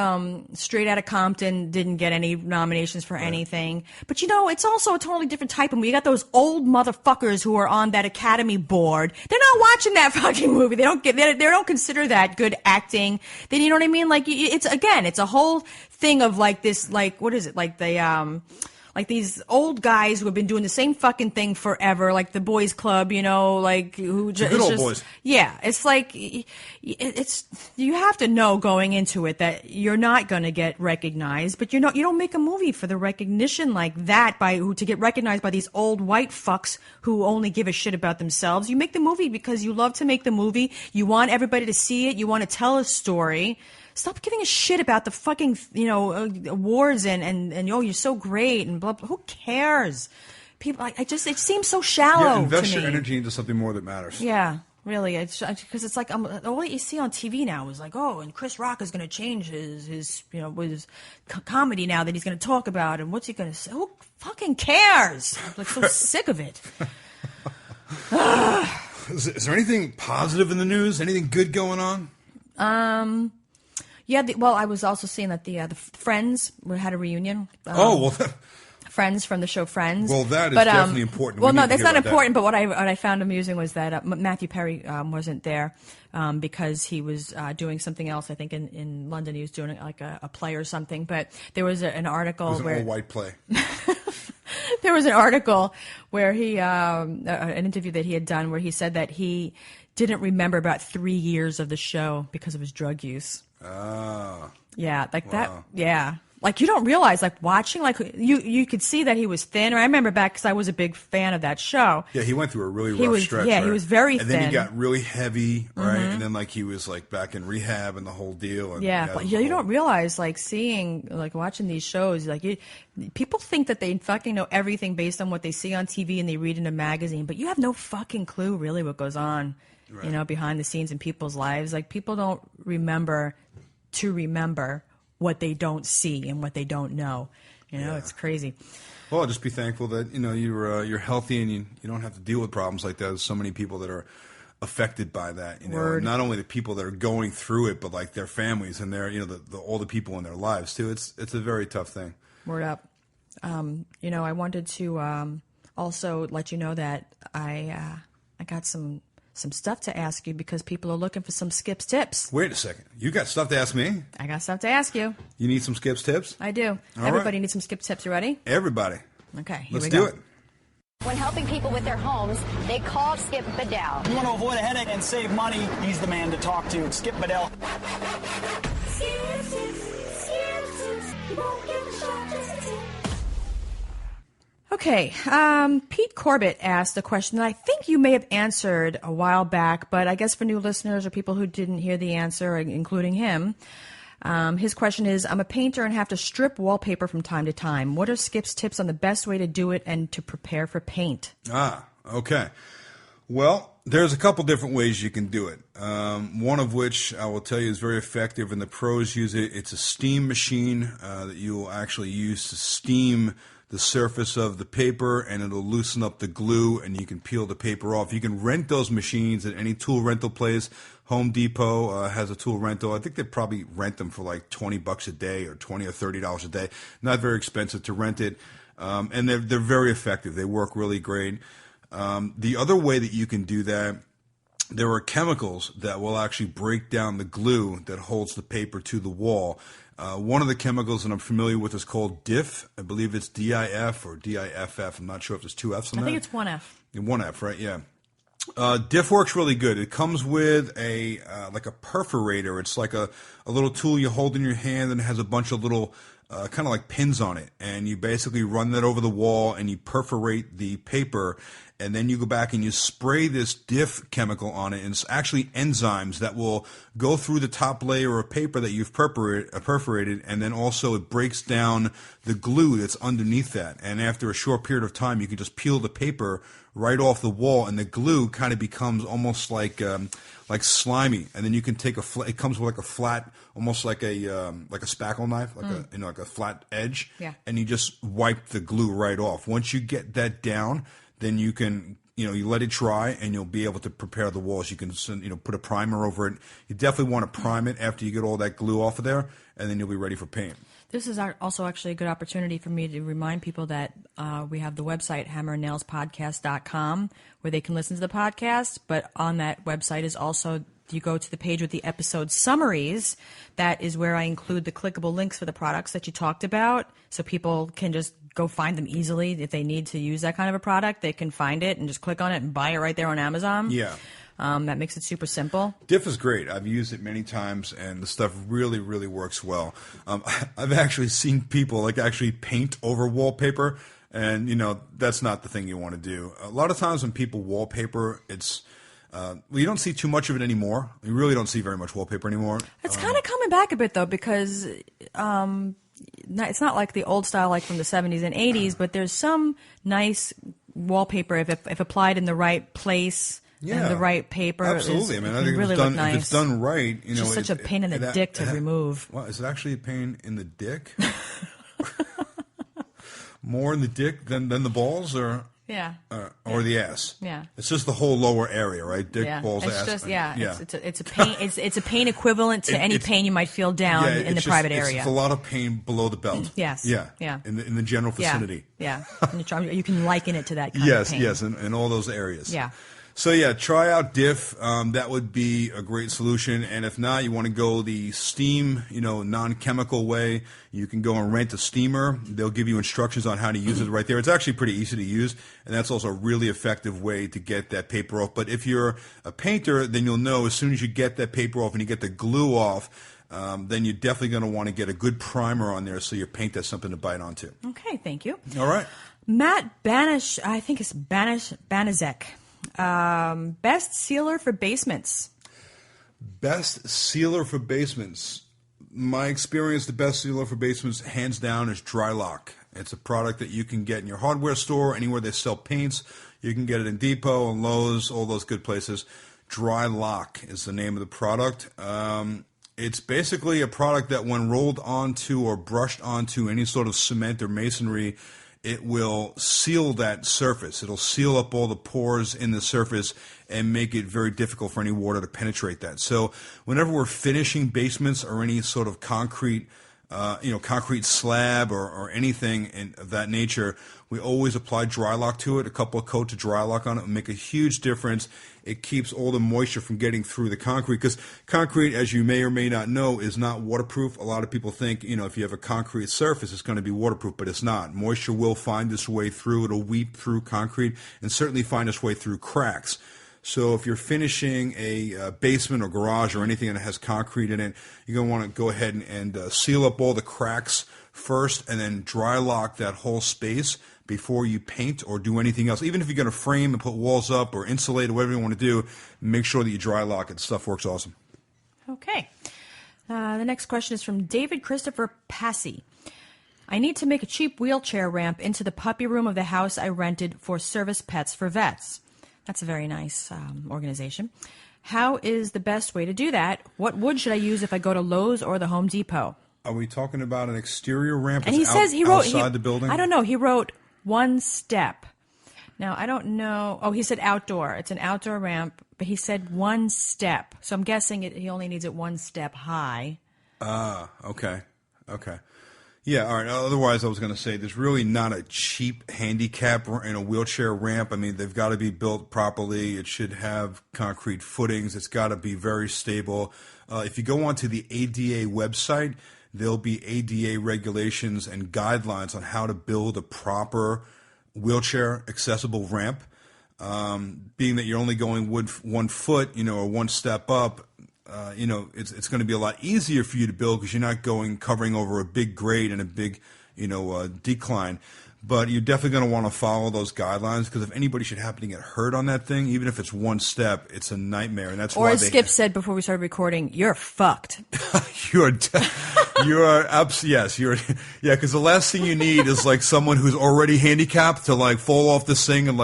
Straight Outta Compton didn't get any nominations for anything. But it's also a totally different type of movie. You got those old motherfuckers who are on that Academy board. They're not watching that fucking movie. They don't consider that good acting. Then you know what I mean? Like it's a whole thing of like this, like what is it? Like the like these old guys who have been doing the same fucking thing forever, like the boys club, like who just good old boys. Yeah, it's like you have to know going into it that you're not going to get recognized, but you don't make a movie for the recognition like that to get recognized by these old white fucks who only give a shit about themselves. You make the movie because you love to make the movie. You want everybody to see it. You want to tell a story. Stop giving a shit about the fucking, awards and you're so great and blah, blah. Who cares? People, it seems so shallow. Yeah, invest to me. your energy into something more that matters. Yeah, really. Because it's like all that you see on TV now is like, and Chris Rock is going to change his comedy now that he's going to talk about, and what's he going to say? Who fucking cares? I'm like so sick of it. Is there anything positive in the news? Anything good going on? Yeah, I was also seeing that the Friends had a reunion. Friends from the show Friends. Well, that is definitely important. Well, no, that's not important. But what I found amusing was that Matthew Perry wasn't there because he was doing something else. I think in London he was doing like a play or something. But there was an article where an all-white play. There was an article where he an interview that he had done where he said that he didn't remember about 3 years of the show because of his drug use. Ah. Yeah, like wow. that. Yeah. like, you don't realize, like, watching, like, you could see that he was thin. I remember back, because I was a big fan of that show. Yeah, he went through a really rough stretch. Yeah, right? he was very thin. thin. And then he got really heavy, right? And then, like, he was, like, back in rehab and the whole deal. And, but you don't realize, like, watching these shows, like, people think that they fucking know everything based on what they see on TV and they read in a magazine, but you have no fucking clue really what goes on, behind the scenes in people's lives. Like, people don't remember what they don't see and what they don't know. It's crazy. Well, just be thankful that you're healthy and you don't have to deal with problems like that. There's so many people that are affected by that. Not only the people that are going through it, but like their families and their all the people in their lives too. It's a very tough thing. Word up. I wanted to also let you know that I got some stuff to ask you because people are looking for some Skip's tips. Wait a second. You got stuff to ask me? I got stuff to ask you. You need some Skip's tips? I do. Everybody needs some Skip's tips. You ready? Everybody. Okay, Let's do it. When helping people with their homes, they call Skip Bedell. You want to avoid a headache and save money, he's the man to talk to. Skip Bedell. Okay, Pete Corbett asked a question that I think you may have answered a while back, but I guess for new listeners or people who didn't hear the answer, including him, his question is, I'm a painter and have to strip wallpaper from time to time. What are Skip's tips on the best way to do it and to prepare for paint? Okay. Well, there's a couple different ways you can do it. One of which I will tell you is very effective, and the pros use it. It's a steam machine that you will actually use to steam the surface of the paper, and it'll loosen up the glue, and you can peel the paper off. You can rent those machines at any tool rental place. Home Depot has a tool rental. I think they probably rent them for like $20 a day or $20 or $30 a day. Not very expensive to rent it, and they're very effective. They work really great. The other way that you can do that, there are chemicals that will actually break down the glue that holds the paper to the wall. One of the chemicals that I'm familiar with is called DIF. I believe it's DIF or DIFF. I'm not sure if there's two Fs on that. I think it's one F. One F, right? Yeah. DIF works really good. It comes with a like a perforator. It's like a little tool you hold in your hand, and it has a bunch of little kind of like pins on it. And you basically run that over the wall, and you perforate the paper. And then you go back and you spray this DIF chemical on it, and it's actually enzymes that will go through the top layer of paper that you've perforated, and then also it breaks down the glue that's underneath that. And after a short period of time, you can just peel the paper right off the wall, and the glue kind of becomes almost like slimy. And then you can take it comes with like a flat, almost like a spackle knife, like like a flat edge. Yeah. And you just wipe the glue right off. Once you get that down, then you can, you let it dry, and you'll be able to prepare the walls. You can, put a primer over it. You definitely want to prime it after you get all that glue off of there, and then you'll be ready for paint. This is also actually a good opportunity for me to remind people that we have the website, hammerandnailspodcast.com, where they can listen to the podcast. But on that website is also, you go to the page with the episode summaries. That is where I include the clickable links for the products that you talked about, so people can just go find them easily. If they need to use that kind of a product, they can find it and just click on it and buy it right there on Amazon. Yeah. That makes it super simple. DIF is great. I've used it many times, and the stuff really, really works well. I've actually seen people like actually paint over wallpaper, and that's not the thing you want to do. A lot of times when people wallpaper, it's you don't see too much of it anymore. You really don't see very much wallpaper anymore. It's kind of coming back a bit though, because it's not like the old style like from the 70s and 80s, but there's some nice wallpaper if applied in the right place. Yeah, and the right paper. Absolutely. I think really if it's done right, it's just such a pain in the dick to remove. Well, is it actually a pain in the dick? More in the dick than the balls, or the ass? Yeah, it's just the whole lower area, right? Dick, balls, it's ass. Just, it's a pain. It's a pain equivalent to any pain you might feel down in the private area. It's a lot of pain below the belt. Yes. Yeah. In the general vicinity. Yeah. You can liken it to that kind of pain. Yes, in all those areas. Yeah. So try out DIF. That would be a great solution. And if not, you want to go the steam, non-chemical way. You can go and rent a steamer. They'll give you instructions on how to use it right there. It's actually pretty easy to use, and that's also a really effective way to get that paper off. But if you're a painter, then you'll know as soon as you get that paper off and you get the glue off, then you're definitely going to want to get a good primer on there so your paint has something to bite onto. Okay, thank you. All right. Matt Banish, I think it's Banizek. Best sealer for basements. Best sealer for basements. My experience, the best sealer for basements, hands down, is Dry Lock. It's a product that you can get in your hardware store, anywhere they sell paints. You can get it in Depot and Lowe's, all those good places. Dry Lock is the name of the product. It's basically a product that when rolled onto or brushed onto any sort of cement or masonry, it will seal that surface. It'll seal up all the pores in the surface and make it very difficult for any water to penetrate that. So whenever we're finishing basements or any sort of concrete slab or anything of that nature, we always apply Dry Lock to it. A couple of coats of Dry Lock on it will make a huge difference. It keeps all the moisture from getting through the concrete, because concrete, as you may or may not know, is not waterproof. A lot of people think, if you have a concrete surface, it's going to be waterproof, but it's not. Moisture will find its way through. It'll weep through concrete and certainly find its way through cracks. So if you're finishing a basement or garage or anything that has concrete in it, you're going to want to go ahead and seal up all the cracks first and then Dry Lock that whole space before you paint or do anything else. Even if you're going to frame and put walls up or insulate or whatever you want to do, make sure that you Dry Lock it. Stuff works awesome. Okay. The next question is from David Christopher Passy. I need to make a cheap wheelchair ramp into the puppy room of the house I rented for service pets for vets. That's a very nice organization. How is the best way to do that? What wood should I use if I go to Lowe's or the Home Depot? Are we talking about an exterior ramp and he says he wrote outside the building? I don't know. He wrote one step. Now, I don't know. Oh, he said outdoor. It's an outdoor ramp, but he said one step. So I'm guessing he only needs it one step high. Okay. Yeah, all right. Otherwise, I was going to say there's really not a cheap handicap in a wheelchair ramp. I mean, they've got to be built properly. It should have concrete footings. It's got to be very stable. If you go onto the ADA website, there'll be ADA regulations and guidelines on how to build a proper wheelchair accessible ramp. Being that you're only going 1 foot, or one step up, it's going to be a lot easier for you to build because you're not covering over a big grade and a big, decline. But you're definitely going to want to follow those guidelines, because if anybody should happen to get hurt on that thing, even if it's one step, it's a nightmare. And that's why as Skip said before we started recording, you're fucked. Yes, because the last thing you need is like someone who's already handicapped to fall off this thing and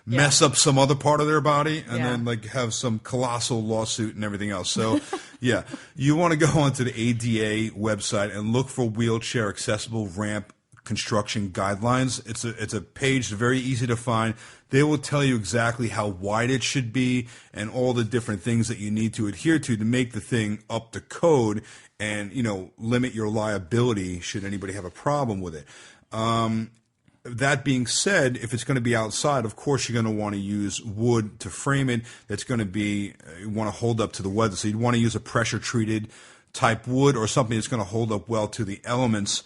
mess up some other part of their body and then have some colossal lawsuit and everything else. So yeah, you want to go onto the ADA website and look for wheelchair accessible ramp construction guidelines. It's a page very easy to find. They will tell you exactly how wide it should be and all the different things that you need to adhere to make the thing up to code and limit your liability should anybody have a problem with it. That being said, if it's going to be outside, of course you're going to want to use wood to frame it. That's going to be you want to hold up to the weather. So you'd want to use a pressure treated type wood or something that's going to hold up well to the elements.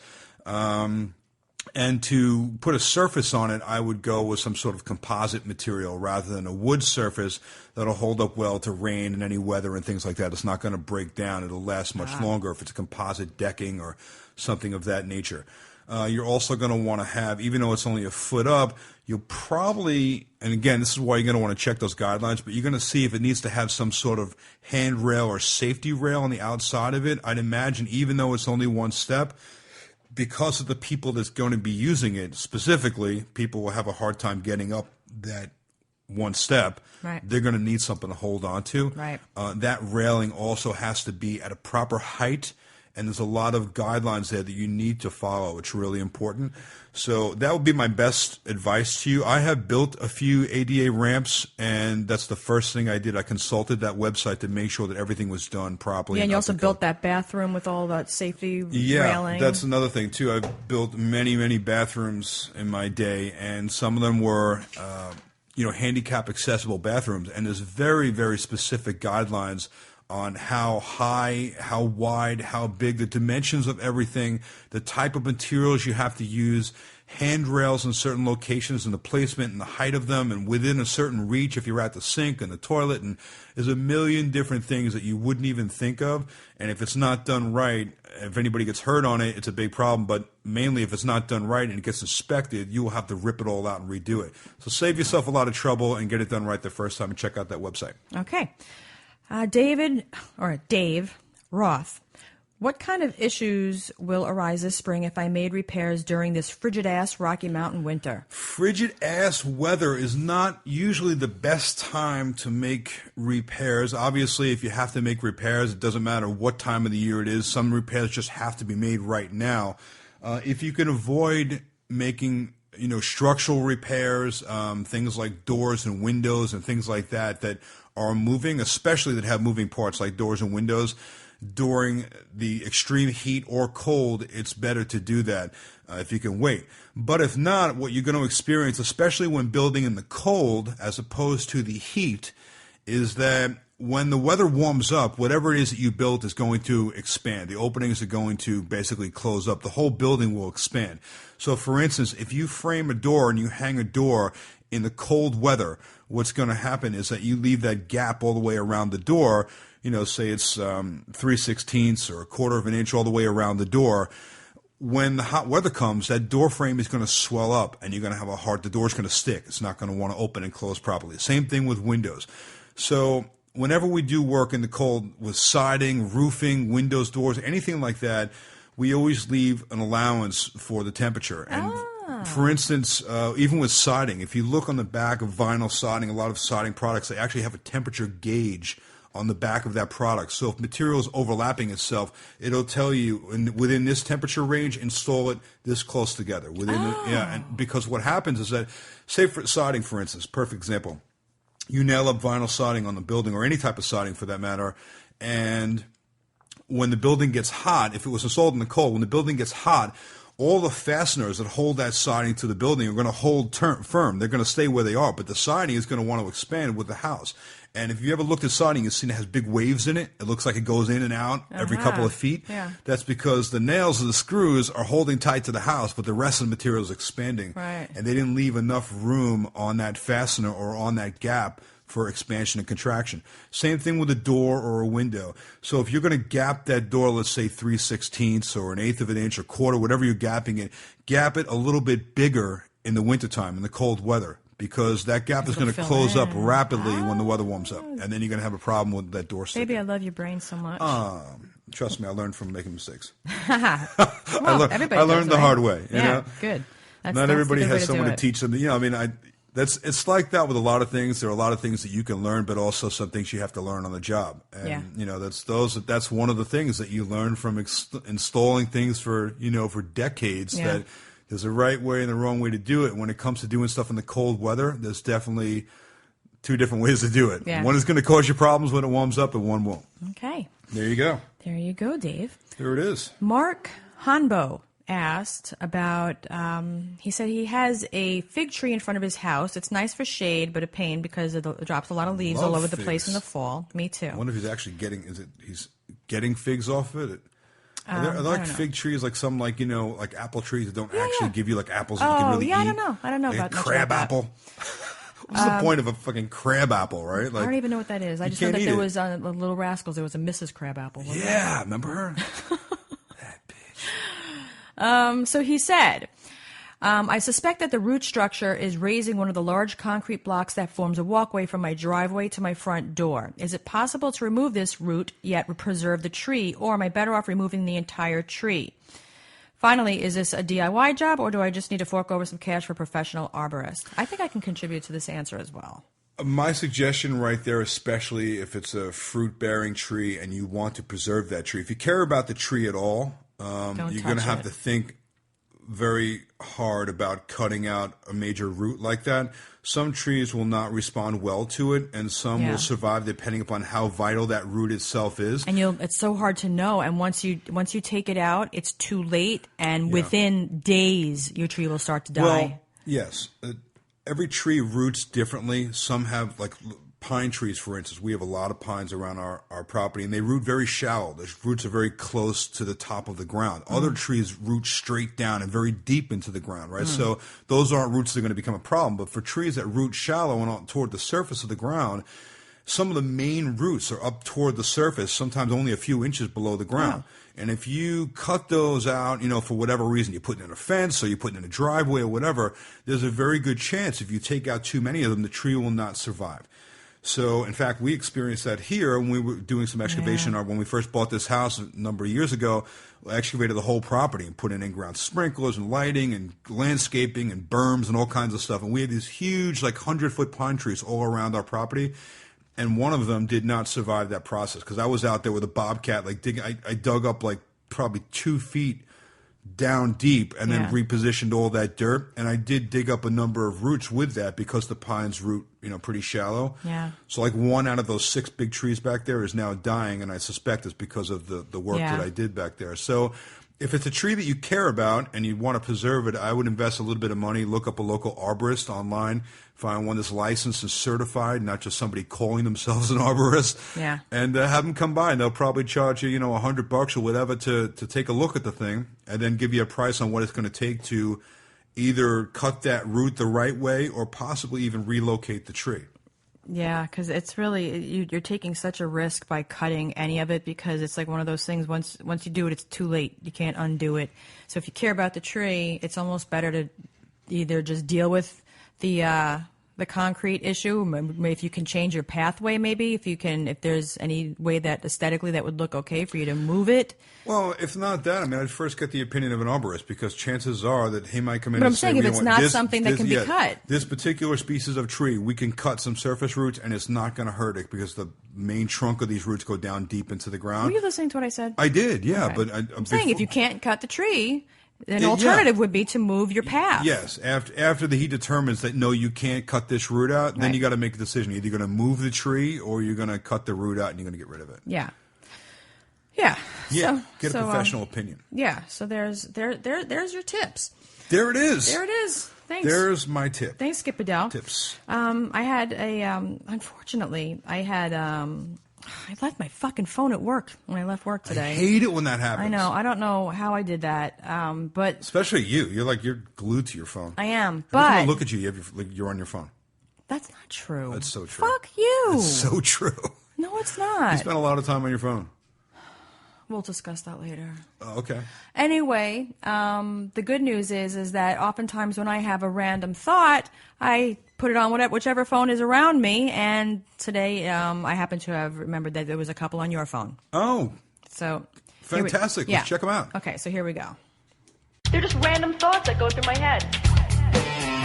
And to put a surface on it, I would go with some sort of composite material rather than a wood surface that'll hold up well to rain and any weather and things like that. It's not going to break down. It'll last much longer if it's a composite decking or something of that nature. You're also going to want to have, even though it's only a foot up, you'll probably, and again, this is why you're going to want to check those guidelines, but you're going to see if it needs to have some sort of handrail or safety rail on the outside of it. I'd imagine even though it's only one step, because of the people that's going to be using it, specifically, people will have a hard time getting up that one step. Right. They're going to need something to hold on to. Right. That railing also has to be at a proper height, and there's a lot of guidelines there that you need to follow. It's really important. So that would be my best advice to you. I have built a few ADA ramps, and that's the first thing I did. I consulted that website to make sure that everything was done properly. Yeah, and you also built that bathroom with all that safety railing. Yeah, that's another thing, too. I've built many, many bathrooms in my day, and some of them were handicap accessible bathrooms, and there's very, very specific guidelines on how high, how wide, how big, the dimensions of everything, the type of materials you have to use, handrails in certain locations and the placement and the height of them and within a certain reach if you're at the sink and the toilet. And there's a million different things that you wouldn't even think of. And if it's not done right, if anybody gets hurt on it, it's a big problem. But mainly if it's not done right and it gets inspected, you will have to rip it all out and redo it. So save yourself a lot of trouble and get it done right the first time and check out that website. Okay. Dave Roth. What kind of issues will arise this spring if I made repairs during this frigid-ass Rocky Mountain winter? Frigid-ass weather is not usually the best time to make repairs. Obviously, if you have to make repairs, it doesn't matter what time of the year it is. Some repairs just have to be made right now. If you can avoid making structural repairs, things like doors and windows and things like that are moving, especially that have moving parts like doors and windows, during the extreme heat or cold, it's better to do that if you can wait. But if not, what you're going to experience, especially when building in the cold as opposed to the heat, is that when the weather warms up, whatever it is that you built is going to expand. The openings are going to basically close up. The whole building will expand. So, for instance, if you frame a door and you hang a door in the cold weather, what's going to happen is that you leave that gap all the way around the door. Say it's 3/16 or a quarter of an inch all the way around the door. When the hot weather comes, that door frame is going to swell up and you're going to have the door's going to stick. It's not going to want to open and close properly. Same thing with windows. So whenever we do work in the cold with siding, roofing, windows, doors, anything like that, we always leave an allowance for the temperature. And for instance, even with siding, if you look on the back of vinyl siding, a lot of siding products, they actually have a temperature gauge on the back of that product. So if material is overlapping itself, it'll tell you within this temperature range, install it this close together. And because what happens is that, say for siding, for instance, perfect example, you nail up vinyl siding on the building or any type of siding for that matter, and when the building gets hot, if it was installed in the cold, when the building gets hot, all the fasteners that hold that siding to the building are going to hold firm. They're going to stay where they are, but the siding is going to want to expand with the house. And if you ever looked at siding, you've seen it has big waves in it. It looks like it goes in and out every couple of feet. Yeah. That's because the nails of the screws are holding tight to the house, but the rest of the material is expanding. Right. And they didn't leave enough room on that fastener or on that gap for expansion and contraction. Same thing with a door or a window. So if you're going to gap that door, let's say 3/16 or 1/8 of an inch or quarter, whatever you're gapping it, gap it a little bit bigger in the wintertime, in the cold weather, because that gap is going to close up rapidly when the weather warms up. And then you're going to have a problem with that door sticking. Baby, I love your brain so much. Trust me, I learned from making mistakes. Well, I learned the hard way. You know? Good. Not everybody has someone to teach them. It's like that with a lot of things. There are a lot of things that you can learn, but also some things you have to learn on the job. And that's one of the things that you learn from installing things for decades. Yeah. That there's a right way and the wrong way to do it. When it comes to doing stuff in the cold weather, there's definitely two different ways to do it. Yeah. One is going to cause you problems when it warms up, and one won't. Okay. There you go. There you go, Dave. There it is. Mark Hanbo asked about, he said he has a fig tree in front of his house. It's nice for shade, but a pain because it drops a lot of leaves all over the place in the fall. Me too. I wonder if he's actually he's getting figs off of it. Are there like fig trees, like some like apple trees that don't actually give you like apples that you can really eat? I don't know like about a crab apple. What's the point of a fucking crab apple, right? Like, I don't even know what that is. I just know that there was Little Rascals. There was a Mrs. Crab Apple. Yeah, remember her? That bitch. So he said, I suspect that the root structure is raising one of the large concrete blocks that forms a walkway from my driveway to my front door. Is it possible to remove this root yet preserve the tree, or am I better off removing the entire tree? Finally, is this a DIY job, or do I just need to fork over some cash for a professional arborist? I think I can contribute to this answer as well. My suggestion right there, especially if it's a fruit-bearing tree and you want to preserve that tree, if you care about the tree at all, you're going to have to think very hard about cutting out a major root like that. Some trees will not respond well to it, and some will survive depending upon how vital that root itself is. And it's so hard to know. And once you take it out, it's too late, and within days, your tree will start to die. Well, yes. Every tree roots differently. Some have like pine trees, for instance, we have a lot of pines around our property, and they root very shallow. The roots are very close to the top of the ground. Other trees root straight down and very deep into the ground, right? So those aren't roots that are going to become a problem. But for trees that root shallow and out toward the surface of the ground, some of the main roots are up toward the surface, sometimes only a few inches below the ground. And if you cut those out, for whatever reason, you put it in a fence or you put it in a driveway or whatever, there's a very good chance if you take out too many of them, the tree will not survive. So, in fact, we experienced that here when we were doing some excavation. When we first bought this house a number of years ago, we excavated the whole property and put in in-ground sprinklers and lighting and landscaping and berms and all kinds of stuff. And we had these huge, 100-foot pine trees all around our property. And one of them did not survive that process because I was out there with a bobcat, digging. I dug up probably 2 feet down deep and then repositioned all that dirt. And I did dig up a number of roots with that because the pines root, pretty shallow. Yeah. So one out of those 6 big trees back there is now dying, and I suspect it's because of the work that I did back there. So if it's a tree that you care about and you want to preserve it, I would invest a little bit of money, look up a local arborist online, find one that's licensed and certified, not just somebody calling themselves an arborist, and have them come by. And they'll probably charge you, $100 or whatever to take a look at the thing and then give you a price on what it's going to take to either cut that root the right way or possibly even relocate the tree. Yeah, because it's really, you're taking such a risk by cutting any of it because it's like one of those things, once you do it, it's too late. You can't undo it. So if you care about the tree, it's almost better to either just deal with the concrete issue. If you can change your pathway, maybe if there's any way that aesthetically that would look okay for you to move it. Well, if not that, I'd first get the opinion of an arborist because chances are that he might come in but and I'm saying if it's not something that can be cut. This particular species of tree, we can cut some surface roots and it's not going to hurt it because the main trunk of these roots go down deep into the ground. Were you listening to what I said? I did, yeah. Okay. But I'm saying if you can't cut the tree, an alternative would be to move your path. Yes, after he determines that, no, you can't cut this root out, then you got to make a decision. You're either going to move the tree or you're going to cut the root out and you're going to get rid of it. Yeah. Yeah. So, get a professional opinion. Yeah. So there's your tips. There it is. There it is. Thanks. There's my tip. Thanks, Skip Bedell. Tips. I had unfortunately, I left my fucking phone at work when I left work today. I hate it when that happens. I know. I don't know how I did that. But especially you. You're glued to your phone. I am. Every time I look at you, you're on your phone. That's not true. That's so true. Fuck you. That's so true. No, it's not. You spend a lot of time on your phone. We'll discuss that later. Oh, okay. Anyway, the good news is that oftentimes when I have a random thought, I put it on whichever phone is around me. And today, I happen to have remembered that there was a couple on your phone. Oh. So fantastic. Let's check them out. Okay, so here we go. They're just random thoughts that go through my head.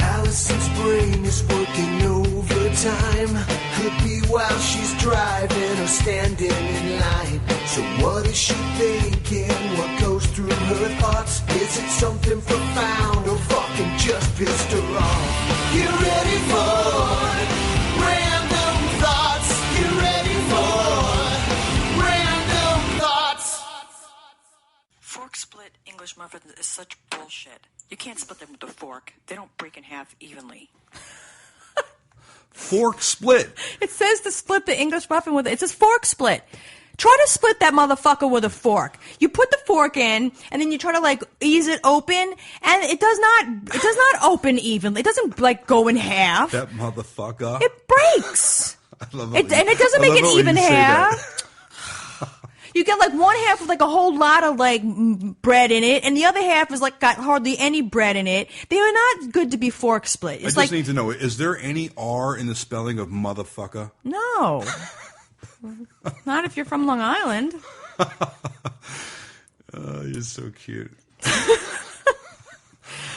Allison's brain is working overtime. Could be while she's driving or standing in line. So what is she thinking? What goes through her thoughts? Is it something profound or fucking just pissed her off? You ready for random thoughts? You ready for random thoughts? Fork split English muffins is such bullshit. You can't split them with a fork. They don't break in half evenly. Fork split. It says to split the English muffin with it says fork split. Try to split that motherfucker with a fork. You put the fork in, and then you try to ease it open, and it does not open evenly. It doesn't go in half. That motherfucker. It breaks. I love it, and it doesn't make it even half. You get one half with a whole lot of bread in it, and the other half is got hardly any bread in it. They are not good to be fork split. It's I just need to know: is there any R in the spelling of motherfucker? No, not if you're from Long Island. Oh, you're so cute.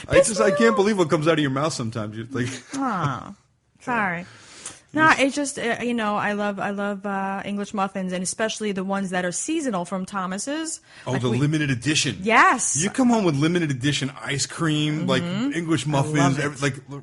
I can't believe what comes out of your mouth sometimes. You're like, oh, sorry. No, it's just I love English muffins, and especially the ones that are seasonal from Thomas's. Oh, the limited edition. Yes. You come home with limited edition ice cream, English muffins.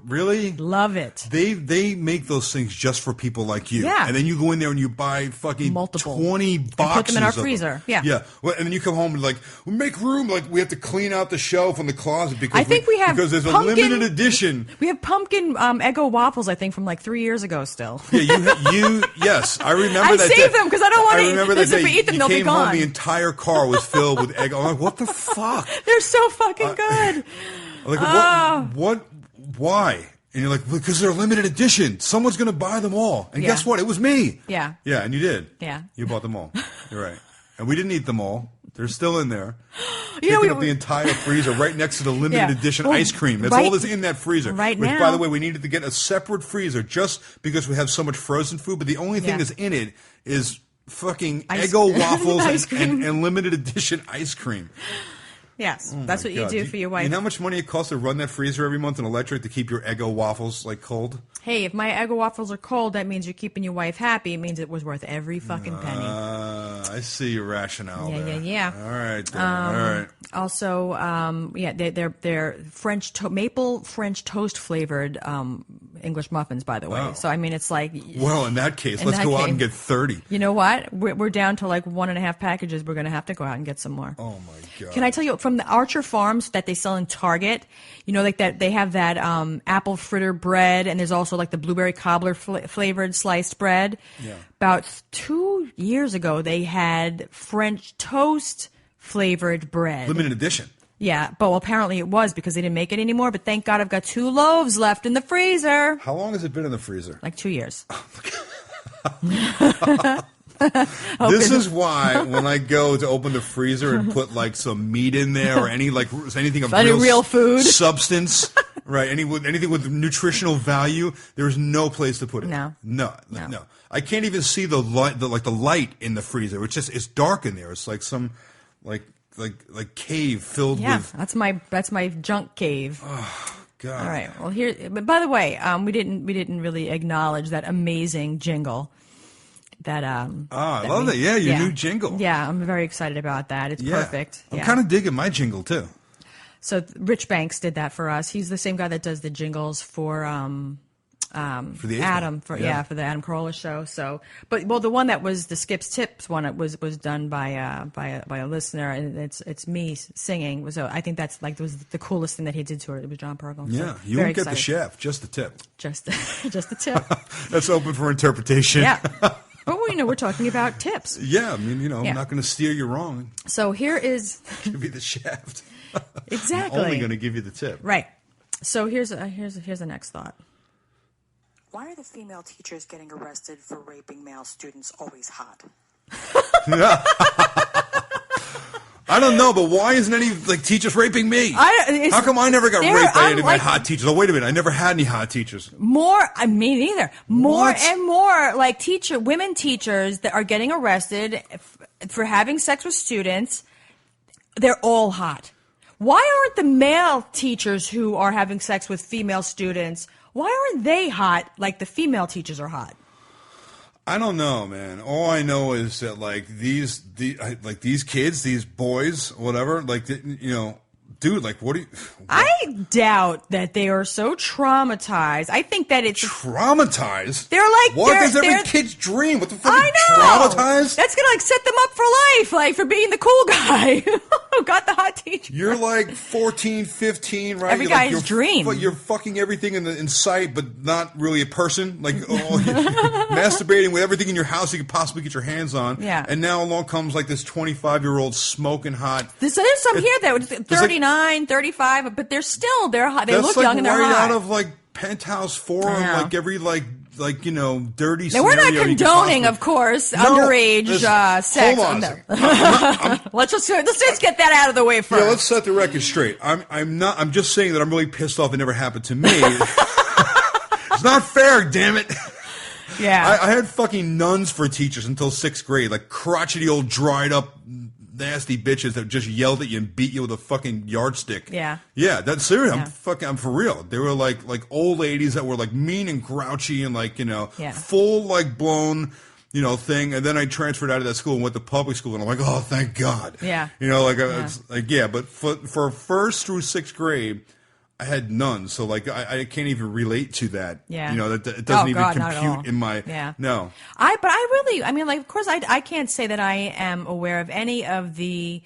Really? Love it. They make those things just for people like you. Yeah. And then you go in there and you buy fucking multiple 20 boxes. And put them in our freezer. Yeah. Yeah. Well, and then you come home and we make room. We have to clean out the shelf and the closet because because there's a limited edition. We have pumpkin Eggo waffles, I think, from 3 years ago still. still. Yeah, yes, I remember I that. saved them because I don't want to remember that day. eat them. You They'll be came gone. home, the entire car was filled with egg. I'm like, what the fuck? They're so fucking good. Like, what? Why? And you're like, because they're limited edition. Someone's going to buy them all. And guess what? It was me. Yeah. Yeah, and you did. Yeah. You bought them all. You're right. And we didn't eat them all. They're still in there. You know, Picking up the entire freezer right next to the limited edition ice cream. That's all that's in that freezer. Right Which, now. by the way, we needed to get a separate freezer just because we have so much frozen food. But the only thing that's in it is fucking Eggo waffles and limited edition ice cream. Yes, that's what you do for your wife. You know how much money it costs to run that freezer every month in electric to keep your Eggo waffles like cold? Hey, if my Eggo waffles are cold, that means you're keeping your wife happy. It means it was worth every fucking penny. I see your rationale there. Yeah. All right. All right. Also, they're maple French toast flavored English muffins, by the way. Wow. So I mean, it's like, well, in that case, let's go out and get 30. You know what? We're down to like 1.5 packages. We're going to have to go out and get some more. Oh my God! Can I tell you from the Archer Farms that they sell in Target? You know, like that they have that apple fritter bread, and there's also like the blueberry cobbler flavored sliced bread. Yeah. About 2 years ago, they had French toast flavored bread. Limited edition. Yeah, but apparently it was because they didn't make it anymore. But thank God I've got 2 loaves left in the freezer. How long has it been in the freezer? Like 2 years. This is why when I go to open the freezer and put like some meat in there or anything of real food substance, right? Anything with nutritional value, there's no place to put it. No. I can't even see the light in the freezer. It's dark in there. It's like some like cave filled with. That's my junk cave. Oh God! All right. Well, but by the way, we didn't really acknowledge that amazing jingle. I love that. Yeah, your new jingle. Yeah, I'm very excited about that. It's perfect. I'm kind of digging my jingle too. So Rich Banks did that for us. He's the same guy that does the jingles for the Adam for the Adam Carolla show. So, but the one that was the Skip's Tips one, it was done by a listener, and it's me singing. So I think that's like was the coolest thing that he did to it. It was John Pergel. Yeah, so you won't get the shaft, just the tip. Just the tip. That's open for interpretation. Yeah. But we're talking about tips. Yeah, I mean, I'm not going to steer you wrong. So here is give you the shaft. Exactly. I'm only going to give you the tip. Right. So here's the next thought. Why are the female teachers getting arrested for raping male students always hot? I don't know, but why isn't any teachers raping me? How come I never got raped by any of my hot teachers? Oh, wait a minute, I never had any hot teachers. Me neither. More and more women teachers that are getting arrested for having sex with students. They're all hot. Why aren't the male teachers who are having sex with female students? Why aren't they hot like the female teachers are hot? I don't know, man. All I know is that these kids, these boys, whatever, dude, what do you? What? I doubt that they are so traumatized. I think that it's traumatized. They're like, what is every kid's dream? What the fuck? I know. Traumatized. That's gonna set them up for life, for being the cool guy who got the hot teacher. You're 14, 15, right? Every guy's dream. But you're fucking everything in sight, but not really a person. Masturbating with everything in your house you could possibly get your hands on. Yeah. And now along comes this 25-year-old smoking hot. So there's some here that 39, 35, but they're still hot. They look young and they're hot. Right out of Penthouse Forum, every dirty. Now we're not condoning, of course, underage sex. Hold on. Let's just get that out of the way first. Yeah, let's set the record straight. I'm just saying that I'm really pissed off it never happened to me. It's not fair, damn it. Yeah. I had fucking nuns for teachers until 6th grade, crotchety old dried up nasty bitches that just yelled at you and beat you with a fucking yardstick. Yeah. Yeah, that's serious. I'm for real. They were like old ladies that were mean and grouchy and full blown thing. And then I transferred out of that school and went to public school and I'm like, oh, thank God. Yeah. But for 1st through 6th grade, I had none, so I can't even relate to that. Yeah, that it doesn't even compute in my. Yeah, no. Of course, I can't say that I am aware of any of the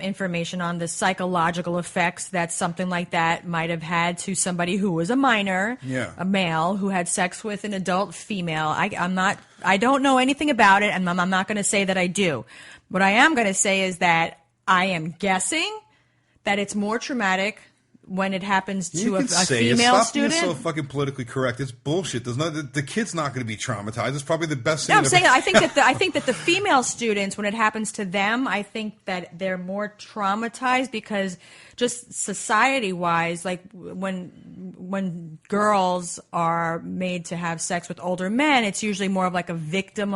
information on the psychological effects that something like that might have had to somebody who was a minor, a male who had sex with an adult female. I don't know anything about it, and I'm not going to say that I do. What I am going to say is that I am guessing that it's more traumatic when it happens to a female student. Stop being so fucking politically correct. It's bullshit. The kid's not going to be traumatized. It's probably the best thing. No, I'm saying I think that the female students, when it happens to them, I think that they're more traumatized because just society-wise, like when girls are made to have sex with older men, it's usually more of like a victim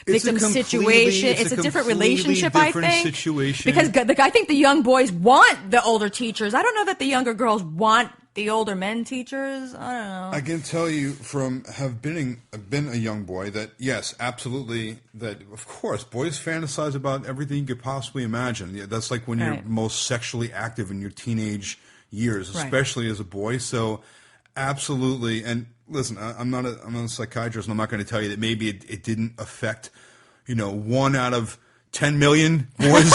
situation. It's a different relationship, I think. Situation. Because I think the young boys want the older teachers. I don't know that the younger girls want the older men teachers. I don't know. I can tell you from have been a young boy that yes, absolutely. That of course, boys fantasize about everything you could possibly imagine. Yeah, that's like when you're most sexually active in your teenage years, especially as a boy. So absolutely. And listen, I'm not a psychiatrist, and I'm not going to tell you that maybe it didn't affect, 1 out of 10 million boys.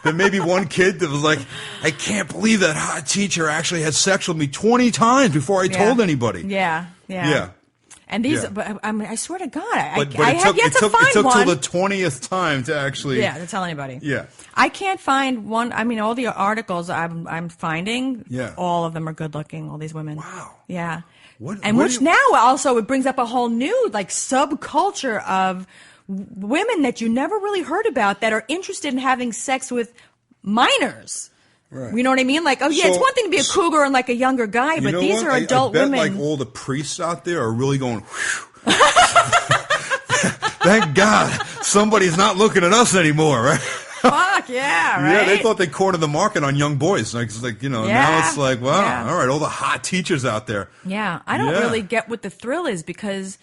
There may be one kid that was like, I can't believe that hot teacher actually had sex with me 20 times before I told anybody. Yeah. And these, but I mean, I swear to God, I have yet to find one. It took till the 20th time to actually. Yeah, to tell anybody. Yeah. I can't find one. I mean, all the articles I'm finding, all of them are good looking, all these women. Wow. Yeah. Now also it brings up a whole new like subculture of women that you never really heard about that are interested in having sex with minors. Right. You know what I mean? Like, it's one thing to be a cougar and like a younger guy, but these are adult women. Like all the priests out there are really going, thank God somebody's not looking at us anymore, right? Fuck yeah, right? Yeah, they thought they cornered the market on young boys. Now it's like, now it's like, wow, all right, all the hot teachers out there. Yeah, I don't really get what the thrill is because,